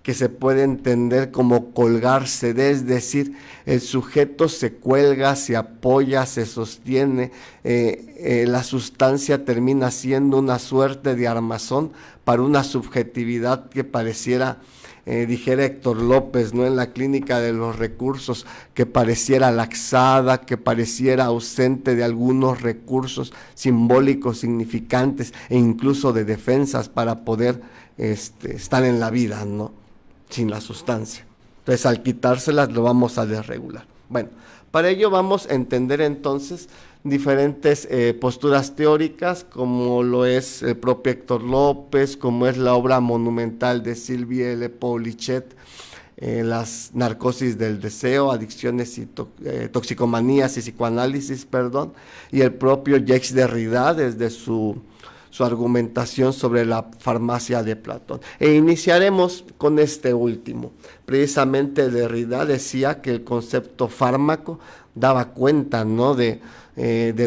que se puede entender como colgarse de, es decir, el sujeto se cuelga, se apoya, se sostiene, la sustancia termina siendo una suerte de armazón para una subjetividad que pareciera, dijera Héctor López, ¿no?, en la clínica de los recursos, que pareciera laxada, que pareciera ausente de algunos recursos simbólicos, significantes e incluso de defensas para poder estar en la vida, ¿no?, sin la sustancia. Entonces, al quitárselas lo vamos a desregular. Bueno, para ello vamos a entender entonces diferentes posturas teóricas, como lo es el propio Héctor López, como es la obra monumental de Sylvie L. Paulichet, las narcosis del deseo, adicciones y toxicomanías y psicoanálisis, y el propio Jacques Derrida desde su argumentación sobre la farmacia de Platón. E iniciaremos con este último. Precisamente Derrida decía que el concepto fármaco daba cuenta, ¿no?, de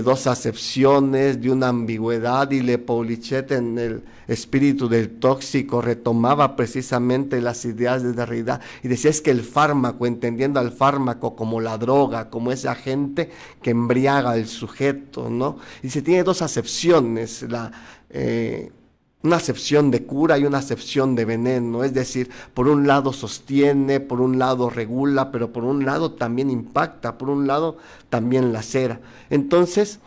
dos acepciones, de una ambigüedad, y Le Paulichet, en el espíritu del tóxico, retomaba precisamente las ideas de Derrida y decía: es que el fármaco, entendiendo al fármaco como la droga, como ese agente que embriaga al sujeto, ¿no? Y se tiene dos acepciones, una acepción de cura y una acepción de veneno, es decir, por un lado sostiene, por un lado regula, pero por un lado también impacta, por un lado también lacera. Entonces,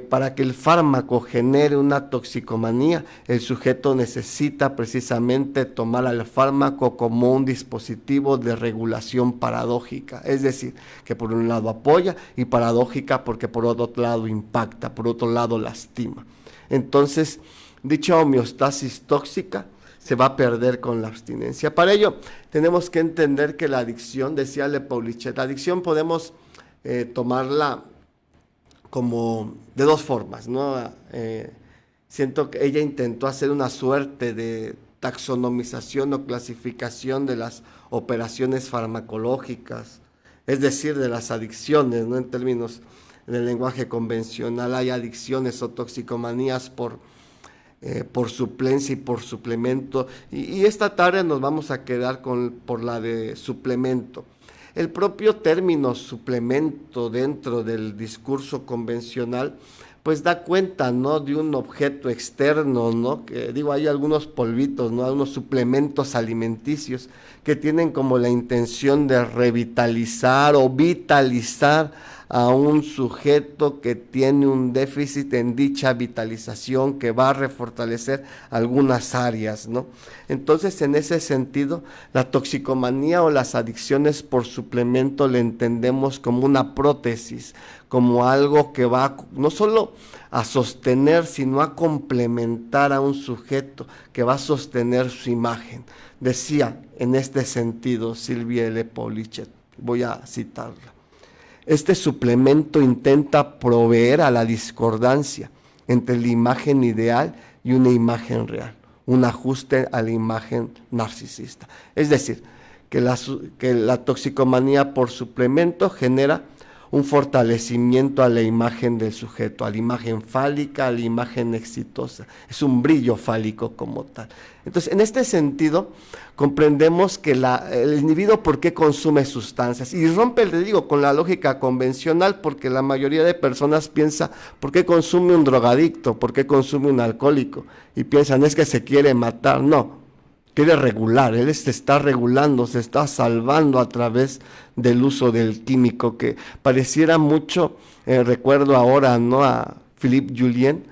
para que el fármaco genere una toxicomanía, el sujeto necesita precisamente tomar al fármaco como un dispositivo de regulación paradójica, es decir, que por un lado apoya, y paradójica porque por otro lado impacta, por otro lado lastima. Entonces, dicha homeostasis tóxica se va a perder con la abstinencia. Para ello, tenemos que entender que la adicción, decía Le Paulichet, la adicción podemos tomarla como de dos formas, ¿no? Siento que ella intentó hacer una suerte de taxonomización o clasificación de las operaciones farmacológicas, es decir, de las adicciones, ¿no?, en términos el lenguaje convencional hay adicciones o toxicomanías por suplencia y por suplemento, y esta tarde nos vamos a quedar por la de suplemento. El propio término suplemento dentro del discurso convencional pues da cuenta, ¿no?, de un objeto externo, ¿no?, que digo, hay algunos polvitos, ¿no?, algunos suplementos alimenticios que tienen como la intención de revitalizar o vitalizar a un sujeto que tiene un déficit en dicha vitalización, que va a refortalecer algunas áreas, ¿no? Entonces, en ese sentido, la toxicomanía o las adicciones por suplemento le entendemos como una prótesis, como algo que va no solo a sostener, sino a complementar a un sujeto, que va a sostener su imagen. Decía en este sentido Silvia L. Paulichet, voy a citarla: este suplemento intenta proveer a la discordancia entre la imagen ideal y una imagen real, un ajuste a la imagen narcisista. Es decir, que la toxicomanía por suplemento genera un fortalecimiento a la imagen del sujeto, a la imagen fálica, a la imagen exitosa. Es un brillo fálico como tal. Entonces, en este sentido, comprendemos que el individuo por qué consume sustancias, y rompe, le digo, con la lógica convencional, porque la mayoría de personas piensa, ¿por qué consume un drogadicto? ¿Por qué consume un alcohólico? Y piensan, es que se quiere matar. No, quiere regular, él se está regulando, se está salvando a través del uso del químico, que pareciera mucho, recuerdo ahora, ¿no?, a Philippe Julien,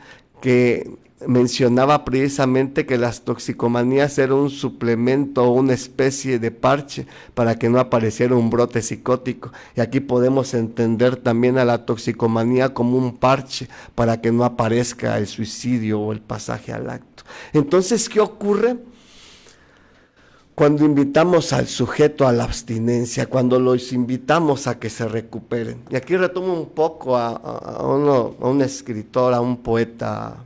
que mencionaba precisamente que las toxicomanías eran un suplemento o una especie de parche para que no apareciera un brote psicótico. Y aquí podemos entender también a la toxicomanía como un parche para que no aparezca el suicidio o el pasaje al acto. Entonces, ¿qué ocurre cuando invitamos al sujeto a la abstinencia, cuando los invitamos a que se recuperen? Y aquí retomo un poco a un escritor, a un poeta,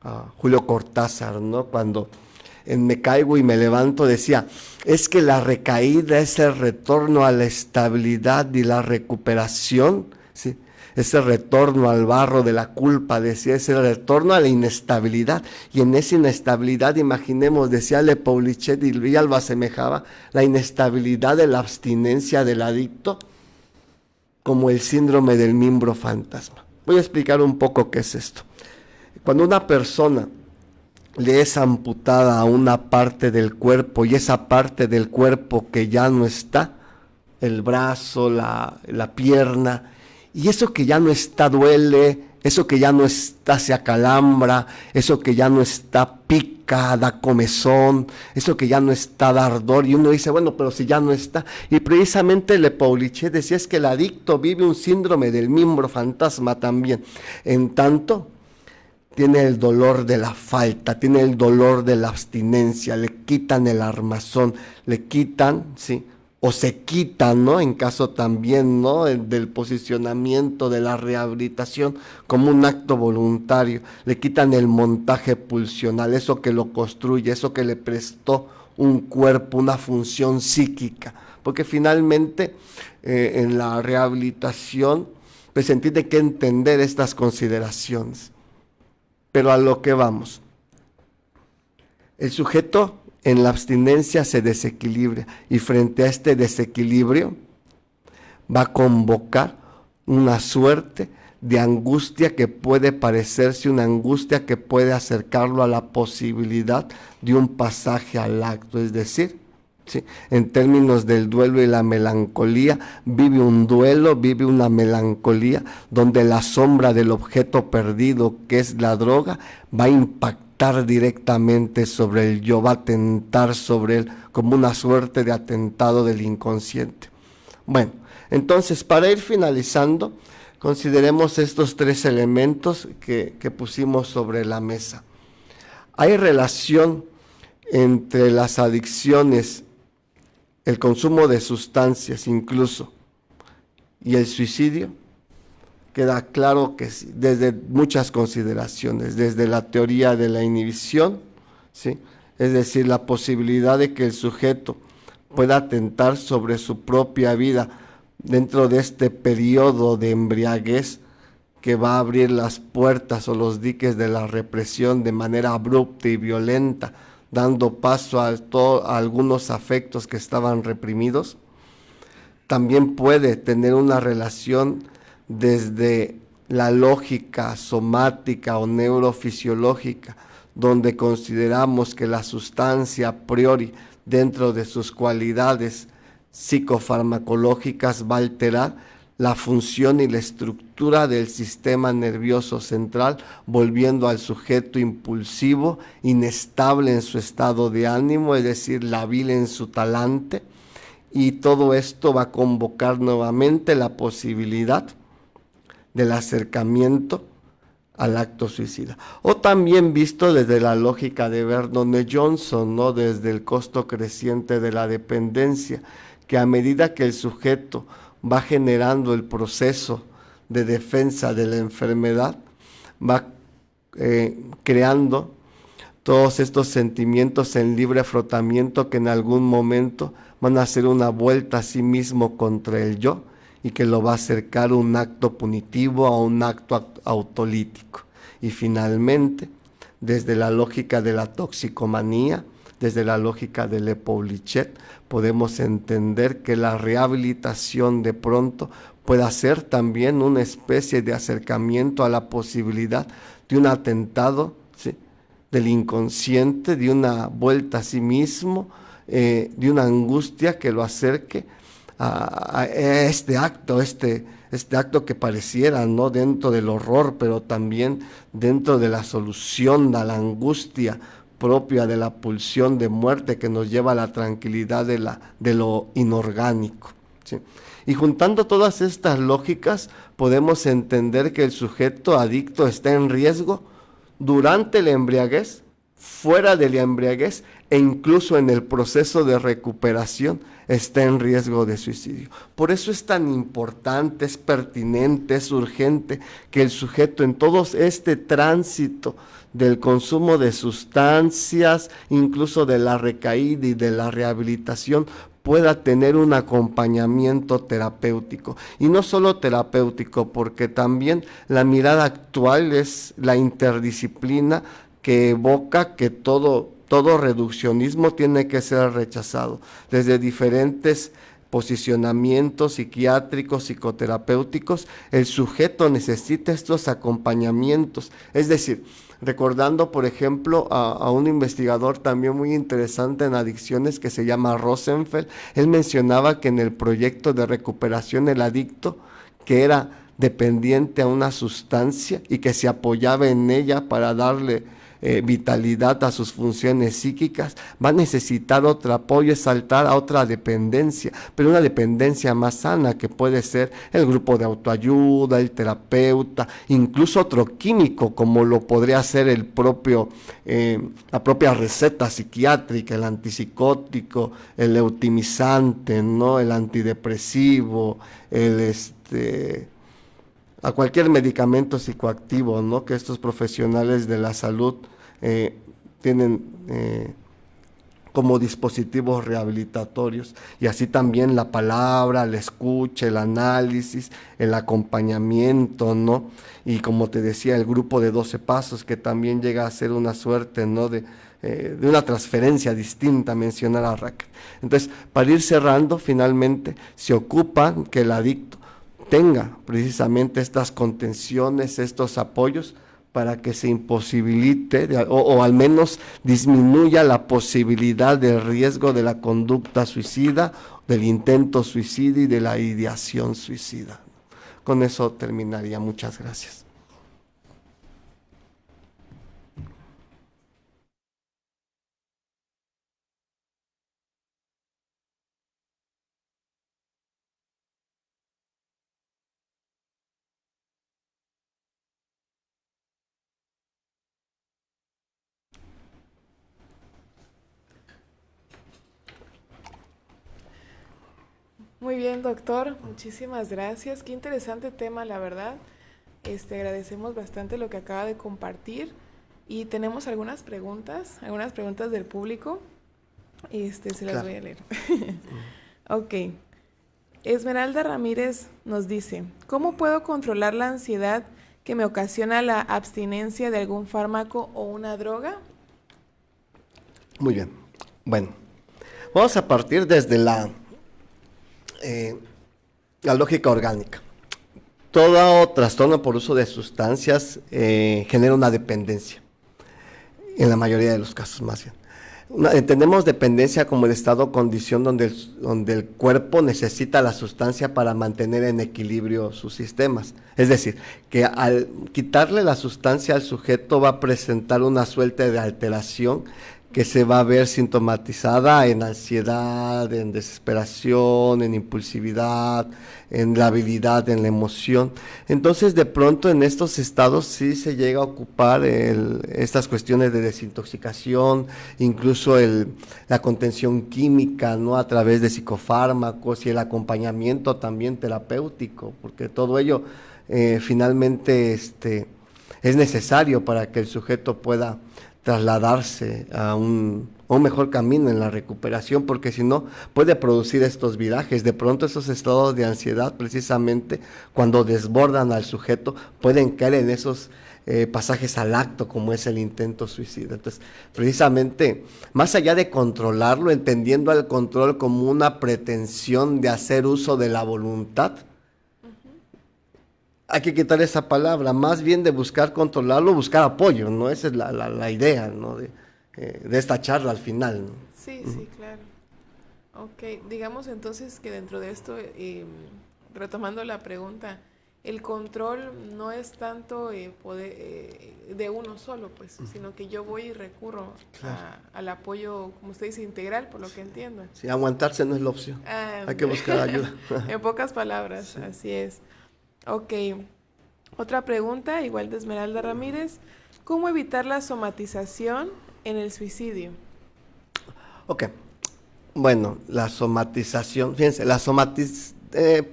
a Julio Cortázar, ¿no?, cuando en Me caigo y me levanto decía, es que la recaída es el retorno a la estabilidad y la recuperación, ¿sí?, ese retorno al barro de la culpa, decía, ese retorno a la inestabilidad. Y en esa inestabilidad, imaginemos, decía Le Paulichet, y Villalba lo asemejaba, la inestabilidad de la abstinencia del adicto como el síndrome del miembro fantasma. Voy a explicar un poco qué es esto. Cuando una persona le es amputada a una parte del cuerpo y esa parte del cuerpo que ya no está, el brazo, la pierna, y eso que ya no está duele, eso que ya no está se acalambra, eso que ya no está pica, da comezón, eso que ya no está da ardor, y uno dice, bueno, pero si ya no está. Y precisamente Le Paulichet decía, es que el adicto vive un síndrome del miembro fantasma también, en tanto tiene el dolor de la falta, tiene el dolor de la abstinencia, le quitan el armazón, le quitan, ¿sí?, o se quitan, ¿no?, en caso también, ¿no?, del posicionamiento de la rehabilitación como un acto voluntario, le quitan el montaje pulsional, eso que lo construye, eso que le prestó un cuerpo, una función psíquica, porque finalmente en la rehabilitación pues se tiene que entender estas consideraciones. Pero a lo que vamos, el sujeto en la abstinencia se desequilibra, y frente a este desequilibrio va a convocar una suerte de angustia que puede parecerse una angustia que puede acercarlo a la posibilidad de un pasaje al acto, es decir, ¿sí?, en términos del duelo y la melancolía, vive un duelo, vive una melancolía, donde la sombra del objeto perdido, que es la droga, va a impactar directamente sobre el yo, va a atentar sobre él como una suerte de atentado del inconsciente. Bueno, entonces, para ir finalizando, consideremos estos tres elementos que pusimos sobre la mesa. Hay relación entre las adicciones, el consumo de sustancias incluso, y el suicidio. Queda claro que sí, desde muchas consideraciones, desde la teoría de la inhibición, ¿sí?, es decir, la posibilidad de que el sujeto pueda atentar sobre su propia vida dentro de este periodo de embriaguez que va a abrir las puertas o los diques de la represión de manera abrupta y violenta, dando paso a algunos afectos que estaban reprimidos. También puede tener una relación desde la lógica somática o neurofisiológica, donde consideramos que la sustancia a priori, dentro de sus cualidades psicofarmacológicas, va a alterar la función y la estructura del sistema nervioso central, volviendo al sujeto impulsivo, inestable en su estado de ánimo, es decir, labil en su talante, y todo esto va a convocar nuevamente la posibilidad del acercamiento al acto suicida. O también visto desde la lógica de Vernon y Johnson, ¿no? Desde el costo creciente de la dependencia, que a medida que el sujeto va generando el proceso de defensa de la enfermedad, va creando todos estos sentimientos en libre frotamiento que en algún momento van a hacer una vuelta a sí mismo contra el yo y que lo va a acercar a un acto punitivo, a un acto autolítico. Y finalmente, desde la lógica de la toxicomanía, desde la lógica de Le Paulichet, podemos entender que la rehabilitación de pronto puede ser también una especie de acercamiento a la posibilidad de un atentado, ¿sí?, del inconsciente, de una vuelta a sí mismo, de una angustia que lo acerque a este acto que pareciera, ¿no?, dentro del horror, pero también dentro de la solución a la angustia propia de la pulsión de muerte que nos lleva a la tranquilidad de lo inorgánico, ¿sí? Y juntando todas estas lógicas, podemos entender que el sujeto adicto está en riesgo durante la embriaguez, fuera de la embriaguez e incluso en el proceso de recuperación está en riesgo de suicidio. Por eso es tan importante, es pertinente, es urgente que el sujeto en todo este tránsito del consumo de sustancias, incluso de la recaída y de la rehabilitación, pueda tener un acompañamiento terapéutico. Y no solo terapéutico, porque también la mirada actual es la interdisciplina que evoca que todo reduccionismo tiene que ser rechazado, desde diferentes posicionamientos psiquiátricos, psicoterapéuticos. El sujeto necesita estos acompañamientos, es decir, recordando, por ejemplo, a un investigador también muy interesante en adicciones que se llama Rosenfeld. Él mencionaba que en el proyecto de recuperación el adicto, que era dependiente a una sustancia y que se apoyaba en ella para darle vitalidad a sus funciones psíquicas, va a necesitar otro apoyo, es saltar a otra dependencia, pero una dependencia más sana, que puede ser el grupo de autoayuda, el terapeuta, incluso otro químico, como lo podría ser la propia receta psiquiátrica, el antipsicótico, el eutimizante, ¿no?, el antidepresivo, a cualquier medicamento psicoactivo, ¿no?, que estos profesionales de la salud tienen como dispositivos rehabilitatorios, y así también la palabra, la escucha, el análisis, el acompañamiento, ¿no? Y como te decía, el grupo de 12 pasos, que también llega a ser una suerte, ¿no?, de una transferencia distinta, mencionar a Raquel. Entonces, para ir cerrando, finalmente se ocupa que el adicto tenga precisamente estas contenciones, estos apoyos, para que se imposibilite o al menos disminuya la posibilidad del riesgo de la conducta suicida, del intento suicida y de la ideación suicida. Con eso terminaría. Muchas gracias. Muy bien, doctor, muchísimas gracias. Qué interesante tema, la verdad. Agradecemos bastante lo que acaba de compartir y tenemos algunas preguntas del público. Se las voy a leer. Ok. Esmeralda Ramírez nos dice, ¿cómo puedo controlar la ansiedad que me ocasiona la abstinencia de algún fármaco o una droga? Muy bien. Bueno, vamos a partir desde la lógica orgánica. Todo trastorno por uso de sustancias genera una dependencia, en la mayoría de los casos más bien. Entendemos dependencia como el estado o condición donde el cuerpo necesita la sustancia para mantener en equilibrio sus sistemas. Es decir, que al quitarle la sustancia al sujeto va a presentar una suerte de alteración que se va a ver sintomatizada en ansiedad, en desesperación, en impulsividad, en la habilidad, en la emoción. Entonces, de pronto, en estos estados sí se llega a ocupar estas cuestiones de desintoxicación, incluso la contención química, ¿no? A través de psicofármacos y el acompañamiento también terapéutico, porque todo ello finalmente es necesario para que el sujeto pueda trasladarse a un mejor camino en la recuperación, porque si no puede producir estos virajes. De pronto esos estados de ansiedad, precisamente cuando desbordan al sujeto, pueden caer en esos pasajes al acto, como es el intento suicida. Entonces, precisamente, más allá de controlarlo, entendiendo al control como una pretensión de hacer uso de la voluntad, hay que quitar esa palabra, más bien de buscar controlarlo, buscar apoyo, ¿no? Esa es la idea, ¿no? De esta charla al final, ¿no? Sí, sí, claro. Ok, digamos entonces que dentro de esto, retomando la pregunta, el control no es tanto de uno solo, pues, sino que yo voy y recurro al apoyo, como usted dice, integral, por lo que entiendo. Sí, aguantarse no es la opción, hay que buscar ayuda. En pocas palabras, sí. Así es. Ok, otra pregunta, igual de Esmeralda Ramírez. ¿Cómo evitar la somatización en el suicidio? Ok, bueno, la somatización, fíjense,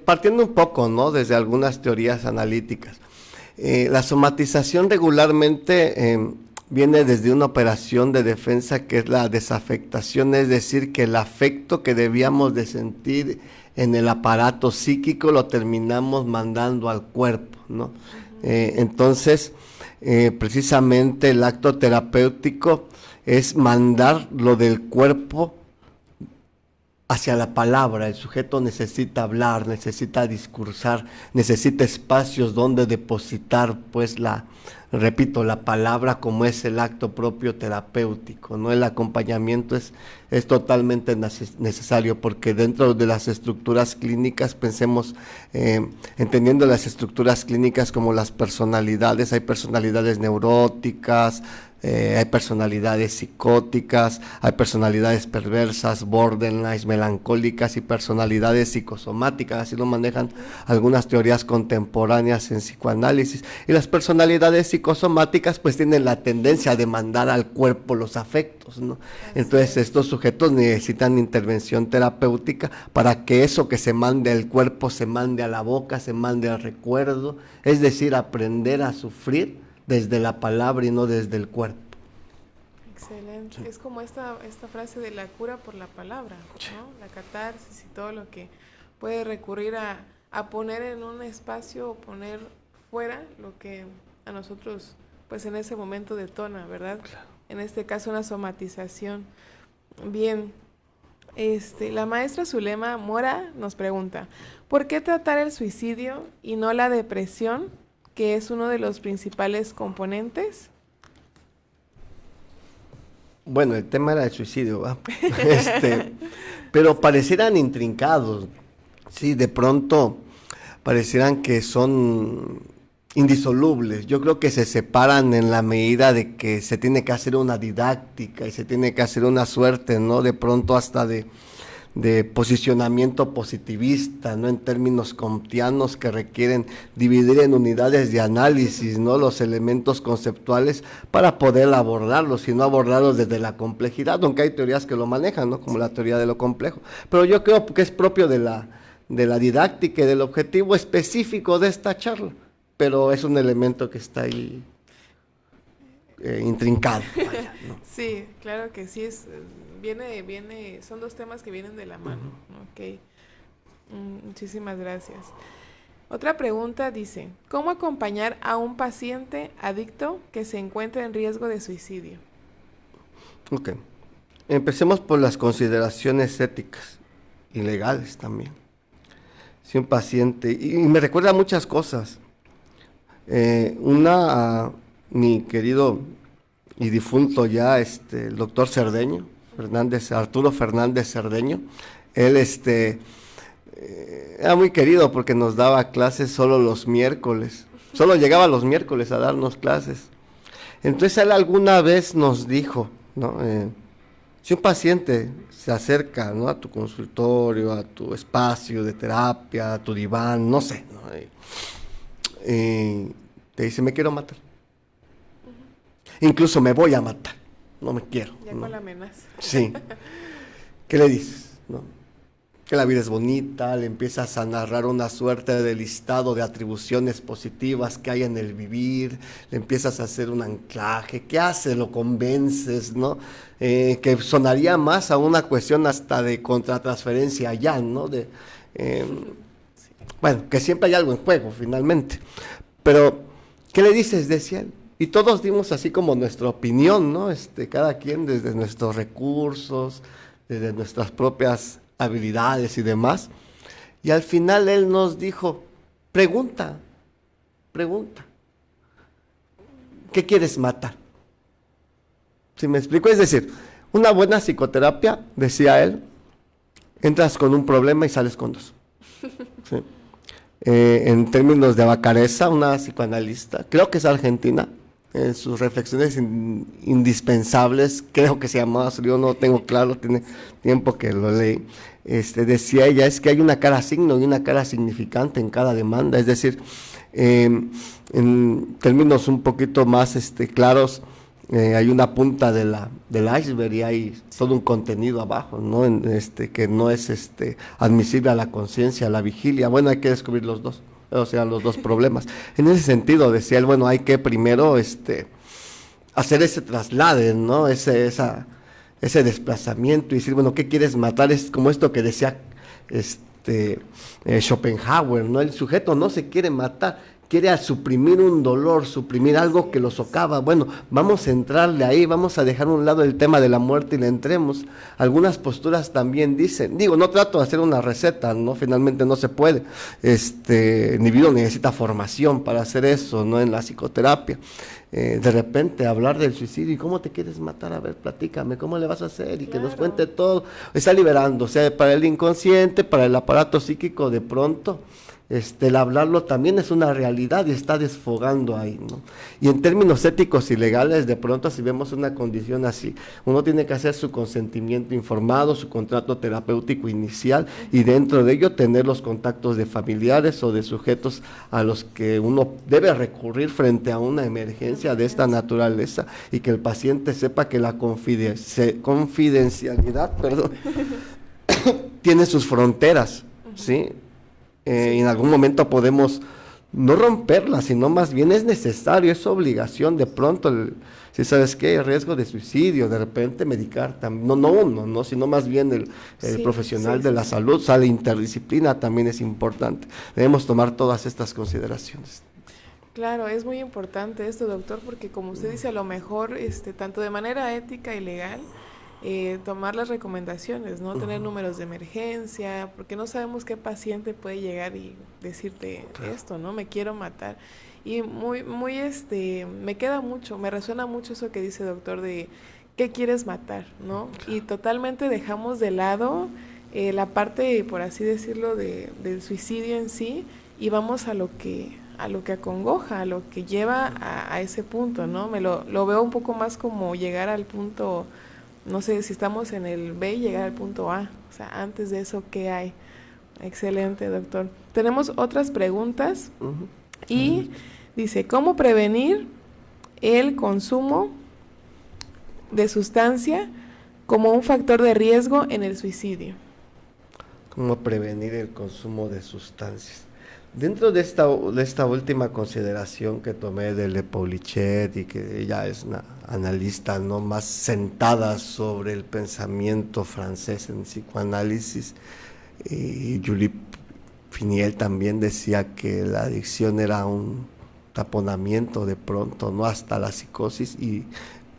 partiendo un poco, ¿no? Desde algunas teorías analíticas. La somatización regularmente viene desde una operación de defensa que es la desafectación, es decir, que el afecto que debíamos de sentir en el aparato psíquico lo terminamos mandando al cuerpo, ¿no? Entonces, precisamente el acto terapéutico es mandar lo del cuerpo hacia la palabra. El sujeto necesita hablar, necesita discursar, necesita espacios donde depositar, pues, la palabra, como es el acto propio terapéutico, ¿no? El acompañamiento es totalmente necesario, porque dentro de las estructuras clínicas, pensemos, entendiendo las estructuras clínicas como las personalidades, hay personalidades neuróticas, hay personalidades psicóticas, hay personalidades perversas, borderlines, melancólicas y personalidades psicosomáticas, así lo manejan algunas teorías contemporáneas en psicoanálisis. Y las personalidades psicosomáticas pues tienen la tendencia de mandar al cuerpo los afectos, ¿no? Entonces estos sujetos necesitan intervención terapéutica para que eso que se mande al cuerpo se mande a la boca, se mande al recuerdo, es decir, aprender a sufrir desde la palabra y no desde el cuerpo. Excelente. Sí. Es como esta frase de la cura por la palabra, ¿no? La catarsis y todo lo que puede recurrir a poner en un espacio o poner fuera lo que a nosotros pues en ese momento detona, ¿verdad? Claro. En este caso una somatización. Bien, la maestra Zulema Mora nos pregunta, ¿por qué tratar el suicidio y no la depresión, que es uno de los principales componentes? Bueno, el tema era el suicidio, ¿va? Pero parecieran intrincados, sí, de pronto parecieran que son indisolubles. Yo creo que se separan en la medida de que se tiene que hacer una didáctica y se tiene que hacer una suerte, ¿no? De pronto hasta de posicionamiento positivista, ¿no? En términos comtianos que requieren dividir en unidades de análisis, ¿no? Los elementos conceptuales para poder abordarlos y no abordarlos desde la complejidad, aunque hay teorías que lo manejan, ¿no? Como la teoría de lo complejo. Pero yo creo que es propio de la didáctica y del objetivo específico de esta charla, pero es un elemento que está ahí intrincado. Vaya, ¿no? Sí, claro que sí, viene, son dos temas que vienen de la mano, ¿no? Okay. Muchísimas gracias. Otra pregunta dice, ¿cómo acompañar a un paciente adicto que se encuentra en riesgo de suicidio? Ok. Empecemos por las consideraciones éticas y legales también. Si un paciente, y me recuerda muchas cosas. Mi querido y difunto ya, el doctor Cerdeño, Arturo Fernández Cerdeño, él era muy querido porque nos daba clases solo los miércoles, solo llegaba los miércoles a darnos clases. Entonces él alguna vez nos dijo, ¿no? Si un paciente se acerca, ¿no?, a tu consultorio, a tu espacio de terapia, a tu diván, no sé, ¿no?, te dice, me quiero matar. Incluso me voy a matar, no me quiero. Ya ¿no? con la amenaza. Sí. ¿Qué le dices? ¿No? Que la vida es bonita, le empiezas a narrar una suerte de listado de atribuciones positivas que hay en el vivir, le empiezas a hacer un anclaje, ¿qué hace? Lo convences, ¿no? Que sonaría más a una cuestión hasta de contratransferencia ya, ¿no? Bueno, que siempre hay algo en juego, finalmente. Pero, ¿qué le dices? Decía él. Y todos dimos así como nuestra opinión, ¿no? Cada quien desde nuestros recursos, desde nuestras propias habilidades y demás. Y al final él nos dijo, pregunta, ¿qué quieres matar? ¿Sí me explico? Es decir, una buena psicoterapia, decía él, entras con un problema y sales con dos. ¿Sí? En términos de Vacarezza, una psicoanalista, creo que es argentina, en sus reflexiones indispensables, creo que se llamaba, yo no tengo claro, tiene tiempo que lo leí, decía ella, es que hay una cara signo y una cara significante en cada demanda, es decir, en términos un poquito más claros, hay una punta del iceberg y hay todo un contenido abajo, ¿no? Que no es admisible a la conciencia, a la vigilia. Bueno, hay que descubrir los dos, o sea, los dos problemas. En ese sentido, decía él, bueno, hay que primero hacer ese traslade, ¿no? Ese desplazamiento y decir, bueno, ¿qué quieres matar? Es como esto que decía Schopenhauer, ¿no? El sujeto no se quiere matar, quiere suprimir un dolor, suprimir algo que lo socava. Bueno, vamos a entrarle ahí, vamos a dejar a un lado el tema de la muerte y le entremos. Algunas posturas también dicen, no trato de hacer una receta, ¿no? Finalmente no se puede. El individuo necesita formación para hacer eso, ¿no? En la psicoterapia. De repente hablar del suicidio, ¿y cómo te quieres matar? A ver, platícame, ¿cómo le vas a hacer? Y que nos cuente todo. Está liberando, o sea, para el inconsciente, para el aparato psíquico, de pronto, el hablarlo también es una realidad y está desfogando ahí, ¿no? Y en términos éticos y legales, de pronto, si vemos una condición así, uno tiene que hacer su consentimiento informado, su contrato terapéutico inicial, y dentro de ello tener los contactos de familiares o de sujetos a los que uno debe recurrir frente a una emergencia de esta naturaleza, y que el paciente sepa que la confidencialidad, tiene sus fronteras, ¿sí? En algún momento podemos no romperla, sino más bien es necesario, es obligación de pronto, si sabes qué, riesgo de suicidio, de repente medicar, no, sino más bien el profesional de la salud, la interdisciplina también es importante. Debemos tomar todas estas consideraciones. Claro, es muy importante esto, doctor, porque como usted dice, a lo mejor, tanto de manera ética y legal, tomar las recomendaciones, ¿no? Tener números de emergencia, porque no sabemos qué paciente puede llegar y decirte esto, ¿no? Me quiero matar. Y me queda mucho, me resuena mucho eso que dice doctor de ¿qué quieres matar? ¿No? Y totalmente dejamos de lado la parte, por así decirlo, del suicidio en sí, y vamos a lo que acongoja, a lo que lleva a ese punto, ¿no? Lo veo un poco más como llegar al punto, no sé, si estamos en el B, llegar al punto A. O sea, antes de eso, ¿qué hay? Excelente, doctor. Tenemos otras preguntas. Y dice, ¿cómo prevenir el consumo de sustancia como un factor de riesgo en el suicidio? ¿Cómo prevenir el consumo de sustancias? Dentro de esta última consideración que tomé de Le Paulichet, y que ella es una analista no más sentada sobre el pensamiento francés en psicoanálisis, y Julie Finiel también decía que la adicción era un taponamiento de pronto, ¿no? Hasta la psicosis, y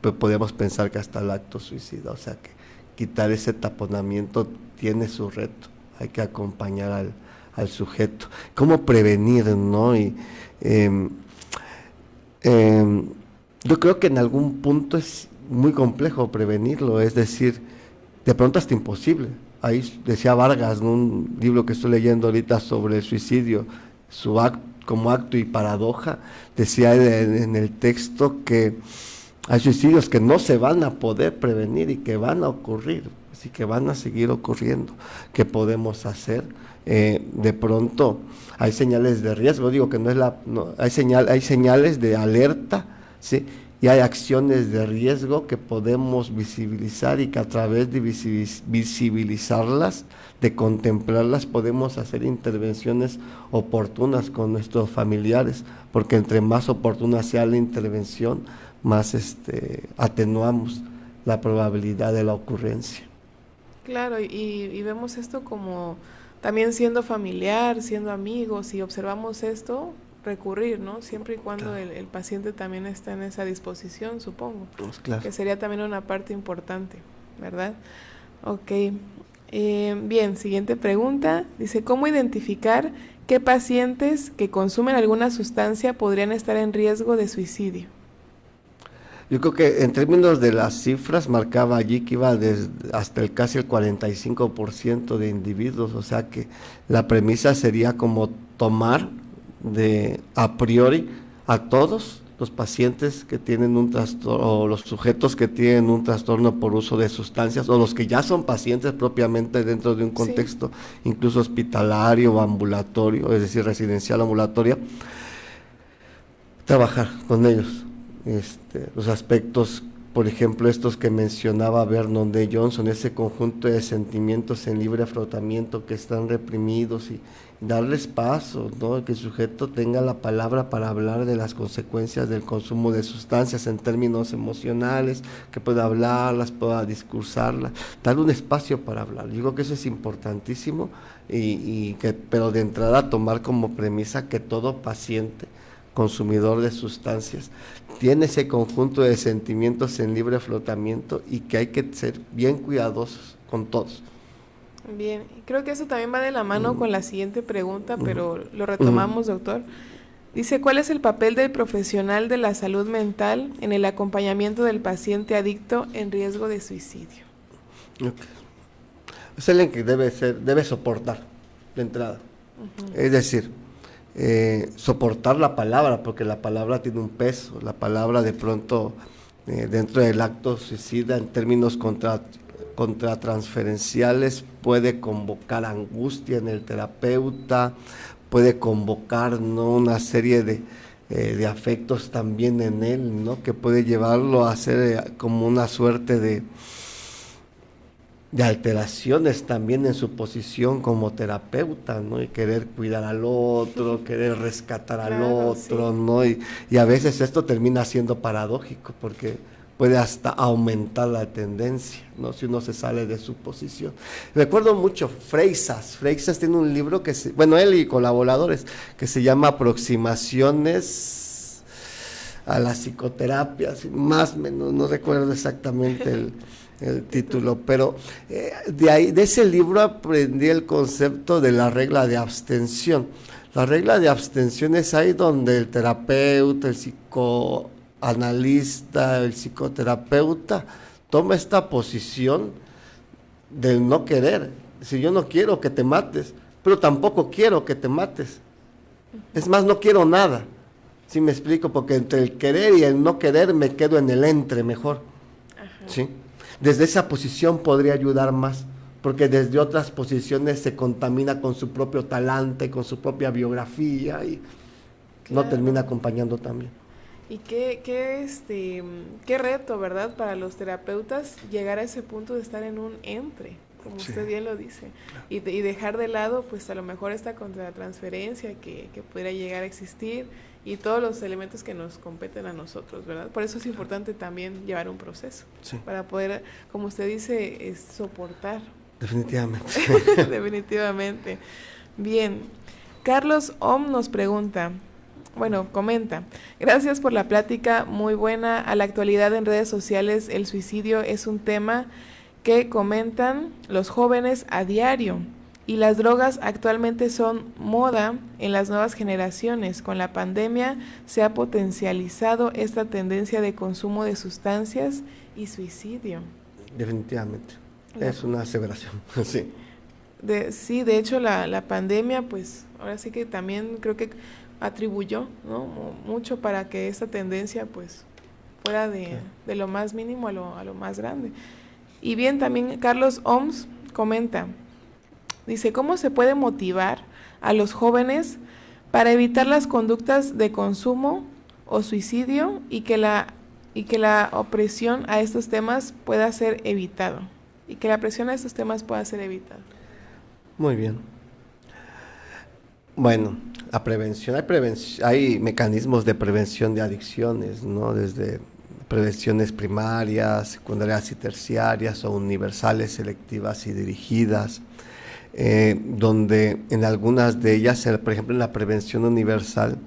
pues podemos pensar que hasta el acto suicida. O sea que quitar ese taponamiento tiene su reto, hay que acompañar al sujeto. ¿Cómo prevenir, no? Y yo creo que en algún punto es muy complejo prevenirlo, es decir, de pronto hasta imposible. Ahí decía Vargas, ¿no? Un libro que estoy leyendo ahorita sobre el suicidio, como acto y paradoja, decía en el texto que hay suicidios que no se van a poder prevenir y que van a ocurrir, así que van a seguir ocurriendo. ¿Qué podemos hacer? De pronto hay señales de riesgo, digo que hay señales de alerta, ¿sí? Y hay acciones de riesgo que podemos visibilizar y que a través de visibilizarlas, de contemplarlas, podemos hacer intervenciones oportunas con nuestros familiares, porque entre más oportuna sea la intervención, más atenuamos la probabilidad de la ocurrencia. Claro, y vemos esto como también siendo familiar, siendo amigos, y observamos esto, recurrir, ¿no? Siempre y cuando Claro. el paciente también está en esa disposición, supongo, Pues claro. que sería también una parte importante, ¿verdad? Ok. Bien, siguiente pregunta. Dice, ¿cómo identificar qué pacientes que consumen alguna sustancia podrían estar en riesgo de suicidio? Yo creo que en términos de las cifras marcaba allí que iba hasta casi el 45% de individuos, o sea que la premisa sería como tomar a priori a todos los pacientes que tienen un trastorno, o los sujetos que tienen un trastorno por uso de sustancias, o los que ya son pacientes propiamente dentro de un contexto incluso hospitalario o ambulatorio, es decir, residencial ambulatoria, trabajar con ellos. Los aspectos, por ejemplo, estos que mencionaba Vernon D. Johnson, ese conjunto de sentimientos en libre afrontamiento que están reprimidos, y darles paso, ¿no? Que el sujeto tenga la palabra para hablar de las consecuencias del consumo de sustancias en términos emocionales, que pueda hablarlas, pueda discursarlas, darle un espacio para hablar. Yo creo que eso es importantísimo, pero de entrada tomar como premisa que todo paciente consumidor de sustancias tiene ese conjunto de sentimientos en libre aflotamiento y que hay que ser bien cuidadosos con todos. Bien, creo que eso también va de la mano con la siguiente pregunta, pero lo retomamos, doctor. Dice, ¿cuál es el papel del profesional de la salud mental en el acompañamiento del paciente adicto en riesgo de suicidio? Okay. Es el que debe soportar de entrada. Es decir, soportar la palabra, porque la palabra tiene un peso. La palabra de pronto dentro del acto suicida, en términos contratransferenciales, puede convocar angustia en el terapeuta, puede convocar, ¿no?, una serie de afectos también en él, ¿no?, que puede llevarlo a hacer como una suerte de alteraciones también en su posición como terapeuta, ¿no? Y querer cuidar al otro, querer rescatar al otro, sí, ¿no? Y a veces esto termina siendo paradójico, porque puede hasta aumentar la tendencia, ¿no?, si uno se sale de su posición. Recuerdo mucho Freixas tiene un libro él y colaboradores, que se llama Aproximaciones a la psicoterapia, más o menos, no recuerdo exactamente el título, pero de ese libro aprendí el concepto de la regla de abstención. La regla de abstención es ahí donde el terapeuta, el psicoanalista, el psicoterapeuta toma esta posición del no querer. Si yo no quiero que te mates, pero tampoco quiero que te mates. Es más, no quiero nada. ¿Sí me explico? Porque entre el querer y el no querer me quedo en el entre mejor. ¿Sí? Desde esa posición podría ayudar más, porque desde otras posiciones se contamina con su propio talante, con su propia biografía, y claro, no termina acompañando también. Y qué reto, ¿verdad?, para los terapeutas llegar a ese punto de estar en un entre, como usted bien lo dice, y dejar de lado, pues a lo mejor esta contratransferencia que pudiera llegar a existir, y todos los elementos que nos competen a nosotros, ¿verdad? Por eso es importante también llevar un proceso, para poder, como usted dice, soportar. Definitivamente. Definitivamente. Bien. Carlos Om nos pregunta, comenta, gracias por la plática, muy buena. A la actualidad en redes sociales el suicidio es un tema que comentan los jóvenes a diario y las drogas actualmente son moda en las nuevas generaciones. Con la pandemia se ha potencializado esta tendencia de consumo de sustancias y suicidio. Definitivamente. Es una aseveración, sí. Sí, de hecho la pandemia, pues ahora sí que también creo que atribuyó, ¿no?, mucho para que esta tendencia pues fuera de lo más mínimo a lo más grande. Y bien, también Carlos Oms comenta, dice, ¿cómo se puede motivar a los jóvenes para evitar las conductas de consumo o suicidio y que la opresión a estos temas pueda ser evitado? Y que la presión a estos temas pueda ser evitada. Muy bien. Bueno, la prevención, hay mecanismos de prevención de adicciones, ¿no? Desde prevenciones primarias, secundarias y terciarias o universales, selectivas y dirigidas, donde en algunas de ellas, por ejemplo en la prevención universal,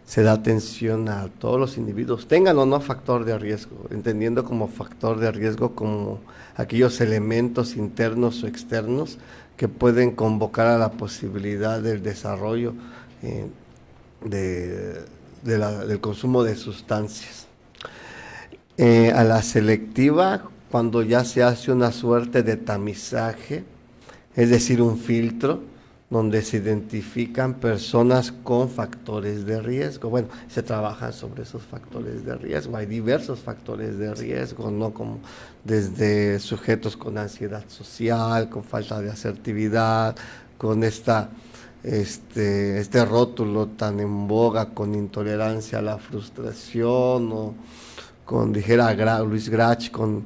se da atención a todos los individuos, tengan o no factor de riesgo, entendiendo como factor de riesgo como aquellos elementos internos o externos que pueden convocar a la posibilidad del desarrollo del consumo de sustancias. A la selectiva, cuando ya se hace una suerte de tamizaje, es decir, un filtro, donde se identifican personas con factores de riesgo. Bueno, se trabaja sobre esos factores de riesgo. Hay diversos factores de riesgo, ¿no? Como desde sujetos con ansiedad social, con falta de asertividad, con este rótulo tan en boga, con intolerancia a la frustración, o con, dijera Luis Grach, con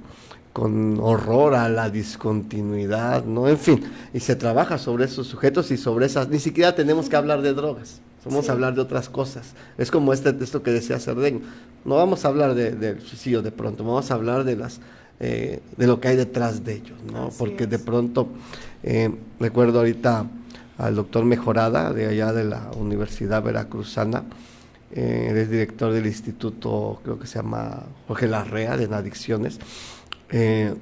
horror a la discontinuidad, ¿no? En fin, y se trabaja sobre esos sujetos y sobre esas, ni siquiera tenemos que hablar de drogas, vamos a hablar de otras cosas. Es como esto que decía Cerdeño, no vamos a hablar del suicidio de pronto, vamos a hablar de lo que hay detrás de ellos, ¿no? Así porque es. de pronto, recuerdo ahorita al doctor Mejorada, de allá de la Universidad Veracruzana, él es director del instituto, creo que se llama Jorge Larrea, de adicciones. Él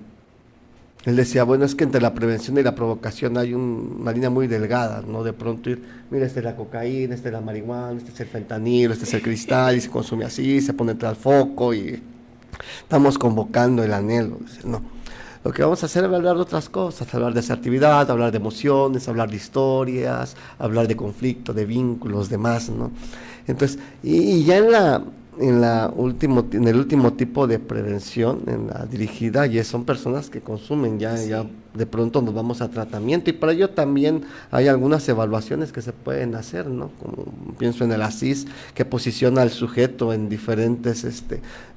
decía, bueno, es que entre la prevención y la provocación hay una línea muy delgada, ¿no? De pronto mira, esta es la cocaína, esta es la marihuana, este es el fentanilo, este es el cristal, y se consume así, se pone entre al foco, y estamos convocando el anhelo. Dice, no, lo que vamos a hacer es hablar de otras cosas, hablar de asertividad, hablar de emociones, hablar de historias, hablar de conflicto, de vínculos, demás, ¿no? Entonces, y ya en el último tipo de prevención, en la dirigida, ya son personas que consumen, ya de pronto nos vamos a tratamiento, y para ello también hay algunas evaluaciones que se pueden hacer, ¿no? Como pienso en el ASIS, que posiciona al sujeto en diferentes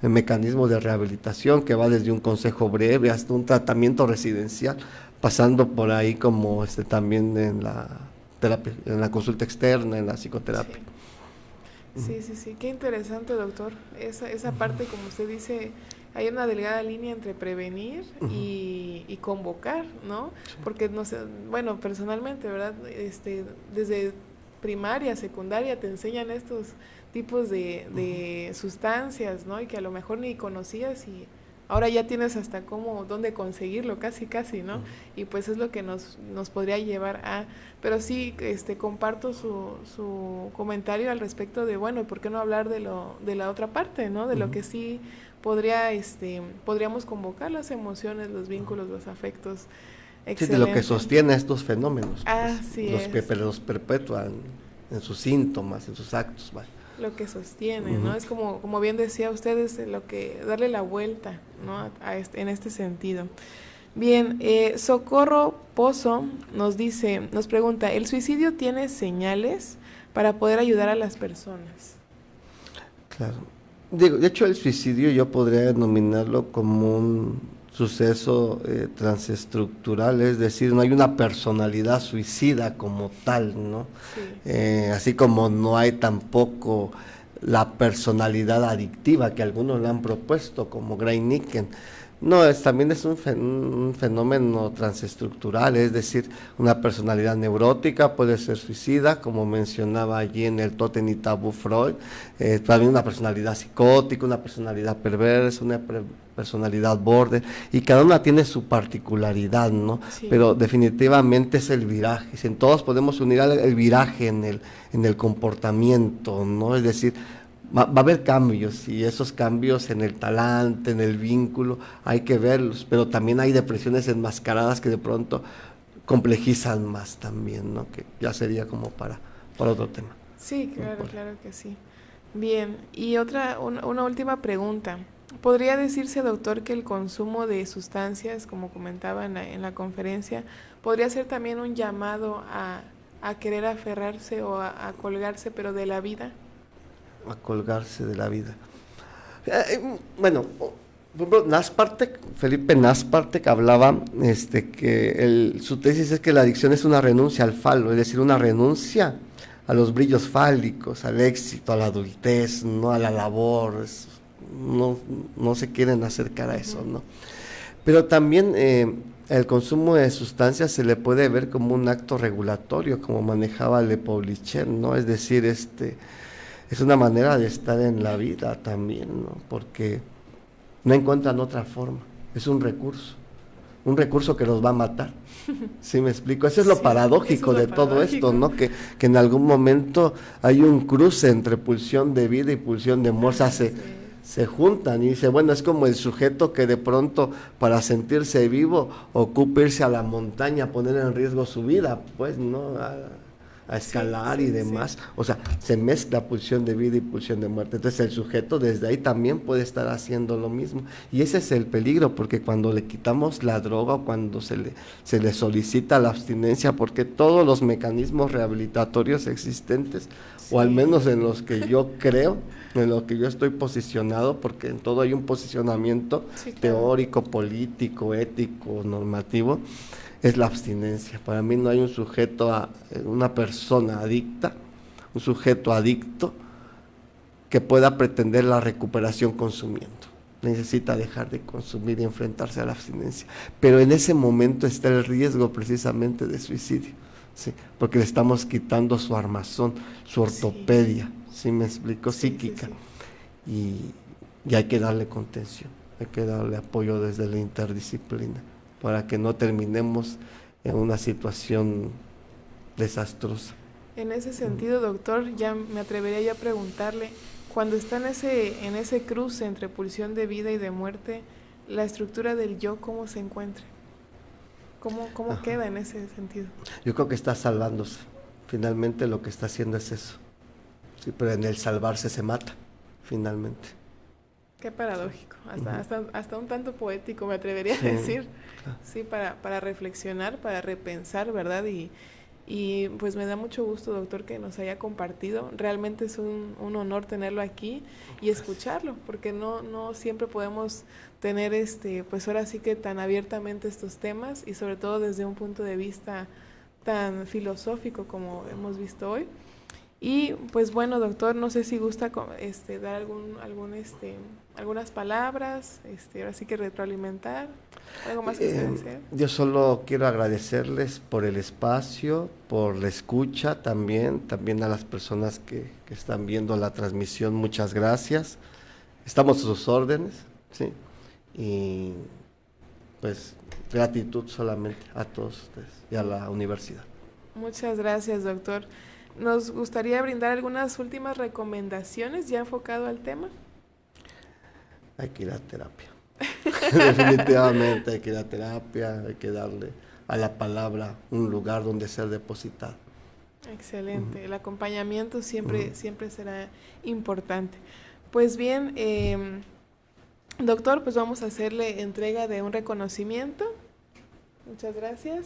mecanismos de rehabilitación, que va desde un consejo breve hasta un tratamiento residencial, pasando por ahí como también en la terapia, en la consulta externa, en la psicoterapia. Sí, qué interesante, doctor. Esa parte, como usted dice, hay una delgada línea entre prevenir y convocar, ¿no? Sí. Porque, no sé, bueno, personalmente, ¿verdad? Desde primaria, secundaria, te enseñan estos tipos de sustancias, ¿no? Y que a lo mejor ni conocías, y ahora ya tienes hasta dónde conseguirlo, casi, ¿no? Y pues es lo que nos podría llevar a... Pero sí, comparto su comentario al respecto de, bueno, ¿por qué no hablar de la otra parte, ¿no? De lo que sí podríamos convocar, las emociones, los vínculos, los afectos. Sí, de lo que sostiene estos fenómenos. Los perpetúan en sus síntomas, en sus actos, ¿vale? Lo que sostiene, ¿no? Es como bien decía usted, es lo que darle la vuelta, ¿no? En este sentido. Bien, Socorro Pozo nos pregunta, ¿el suicidio tiene señales para poder ayudar a las personas? Claro. De hecho, el suicidio yo podría denominarlo como un suceso transestructural, es decir, no hay una personalidad suicida como tal, ¿no? Sí. Así como no hay tampoco la personalidad adictiva que algunos le han propuesto, como Gray Niken, No, también es un fenómeno transestructural, es decir, una personalidad neurótica puede ser suicida, como mencionaba allí en el Tótem y Tabú Freud, también una personalidad psicótica, una personalidad perversa, una personalidad border, y cada una tiene su particularidad, ¿no? Sí. Pero definitivamente es el viraje, si todos podemos unir el viraje en el comportamiento, ¿no? Es decir, va a haber cambios, y esos cambios en el talante, en el vínculo, hay que verlos, pero también hay depresiones enmascaradas que de pronto complejizan más también, ¿no? Que ya sería como para otro tema. Sí, claro que sí. Bien, y una última pregunta. ¿Podría decirse, doctor, que el consumo de sustancias, como comentaba en la conferencia, podría ser también un llamado a querer aferrarse o a colgarse, pero de la vida? A colgarse de la vida. Bueno, por ejemplo, Felipe Naspartek hablaba que su tesis es que la adicción es una renuncia al falo, es decir, una renuncia a los brillos fálicos, al éxito, a la adultez, no a la labor, no se quieren acercar a eso, ¿no? Pero también el consumo de sustancias se le puede ver como un acto regulatorio, como manejaba Le Paulicher, ¿no? Es decir, es una manera de estar en la vida también, ¿no? Porque no encuentran otra forma, es un recurso que los va a matar. ¿Sí me explico? Eso es lo paradójico de todo esto, ¿no? Que en algún momento hay un cruce entre pulsión de vida y pulsión de muerte, se juntan y dice, bueno, es como el sujeto que de pronto para sentirse vivo ocupa irse a la montaña, poner en riesgo su vida, pues, ¿no? A escalar y demás, o sea, se mezcla pulsión de vida y pulsión de muerte, entonces el sujeto desde ahí también puede estar haciendo lo mismo, y ese es el peligro, porque cuando le quitamos la droga o cuando se le solicita la abstinencia, porque todos los mecanismos rehabilitatorios existentes, o al menos en los que yo creo, en lo que yo estoy posicionado, porque en todo hay un posicionamiento teórico, político, ético, normativo, es la abstinencia. Para mí no hay un sujeto, una persona adicta, un sujeto adicto que pueda pretender la recuperación consumiendo. Necesita dejar de consumir y enfrentarse a la abstinencia. Pero en ese momento está el riesgo precisamente de suicidio, ¿sí? Porque le estamos quitando su armazón, su ortopedia, ¿sí me explico? Psíquica. Y hay que darle contención, hay que darle apoyo desde la interdisciplina, para que no terminemos en una situación desastrosa. En ese sentido, doctor, ya me atrevería yo a preguntarle, cuando está en ese cruce entre pulsión de vida y de muerte, la estructura del yo, ¿cómo se encuentra? ¿Cómo queda en ese sentido? Yo creo que está salvándose. Finalmente lo que está haciendo es eso. Sí, pero en el salvarse se mata, finalmente. Qué paradójico, hasta un tanto poético, me atrevería a decir. Sí, para reflexionar, para repensar, ¿verdad? Y pues me da mucho gusto, doctor, que nos haya compartido. Realmente es un honor tenerlo aquí y escucharlo, porque no siempre podemos tener pues ahora sí que tan abiertamente estos temas, y sobre todo desde un punto de vista tan filosófico como hemos visto hoy. Y pues bueno, doctor, no sé si gusta dar algunas palabras, ahora sí que retroalimentar, algo más que decir. Yo solo quiero agradecerles por el espacio, por la escucha también a las personas que están viendo la transmisión, muchas gracias. Estamos a sus órdenes, ¿sí? Y pues gratitud solamente a todos ustedes y a la universidad. Muchas gracias, doctor. Nos gustaría brindar algunas últimas recomendaciones ya enfocado al tema. Hay que ir a terapia. Definitivamente hay que ir a terapia, hay que darle a la palabra un lugar donde ser depositada. Excelente. El acompañamiento siempre será importante. Pues bien, doctor, pues vamos a hacerle entrega de un reconocimiento. Muchas gracias.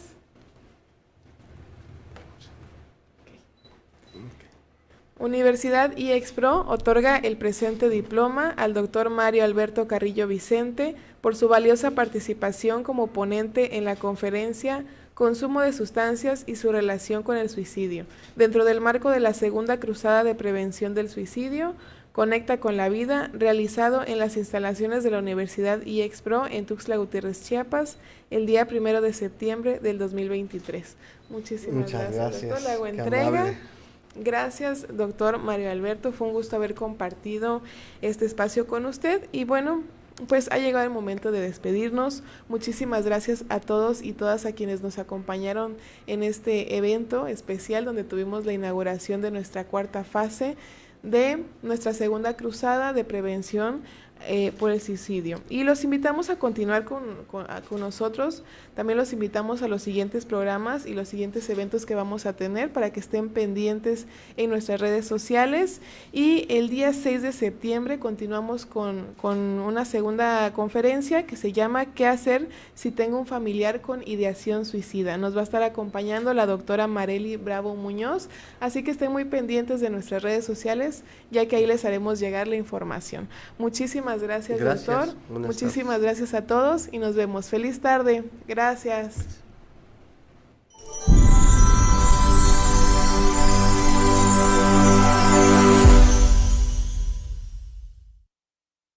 Universidad IEXPRO otorga el presente diploma al doctor Mario Alberto Carrillo Vicente por su valiosa participación como ponente en la conferencia Consumo de sustancias y su relación con el suicidio, dentro del marco de la Segunda Cruzada de Prevención del Suicidio, Conecta con la Vida, realizado en las instalaciones de la Universidad IEXPRO en Tuxtla Gutiérrez, Chiapas, el día 1 de septiembre del 2023. Muchas gracias, doctor. Le hago Qué entrega. amable. Gracias, doctor Mario Alberto. Fue un gusto haber compartido este espacio con usted. Y bueno, pues ha llegado el momento de despedirnos. Muchísimas gracias a todos y todas a quienes nos acompañaron en este evento especial donde tuvimos la inauguración de nuestra cuarta fase de nuestra segunda cruzada de prevención por el suicidio. Y los invitamos a continuar con nosotros. También los invitamos a los siguientes programas y los siguientes eventos que vamos a tener para que estén pendientes en nuestras redes sociales. Y el día 6 de septiembre continuamos con una segunda conferencia que se llama ¿Qué hacer si tengo un familiar con ideación suicida? Nos va a estar acompañando la doctora Marely Bravo Muñoz, así que estén muy pendientes de nuestras redes sociales, ya que ahí les haremos llegar la información. Muchísimas gracias, doctor. Buenas Muchísimas tardes. gracias a todos y nos vemos. Feliz tarde. Gracias.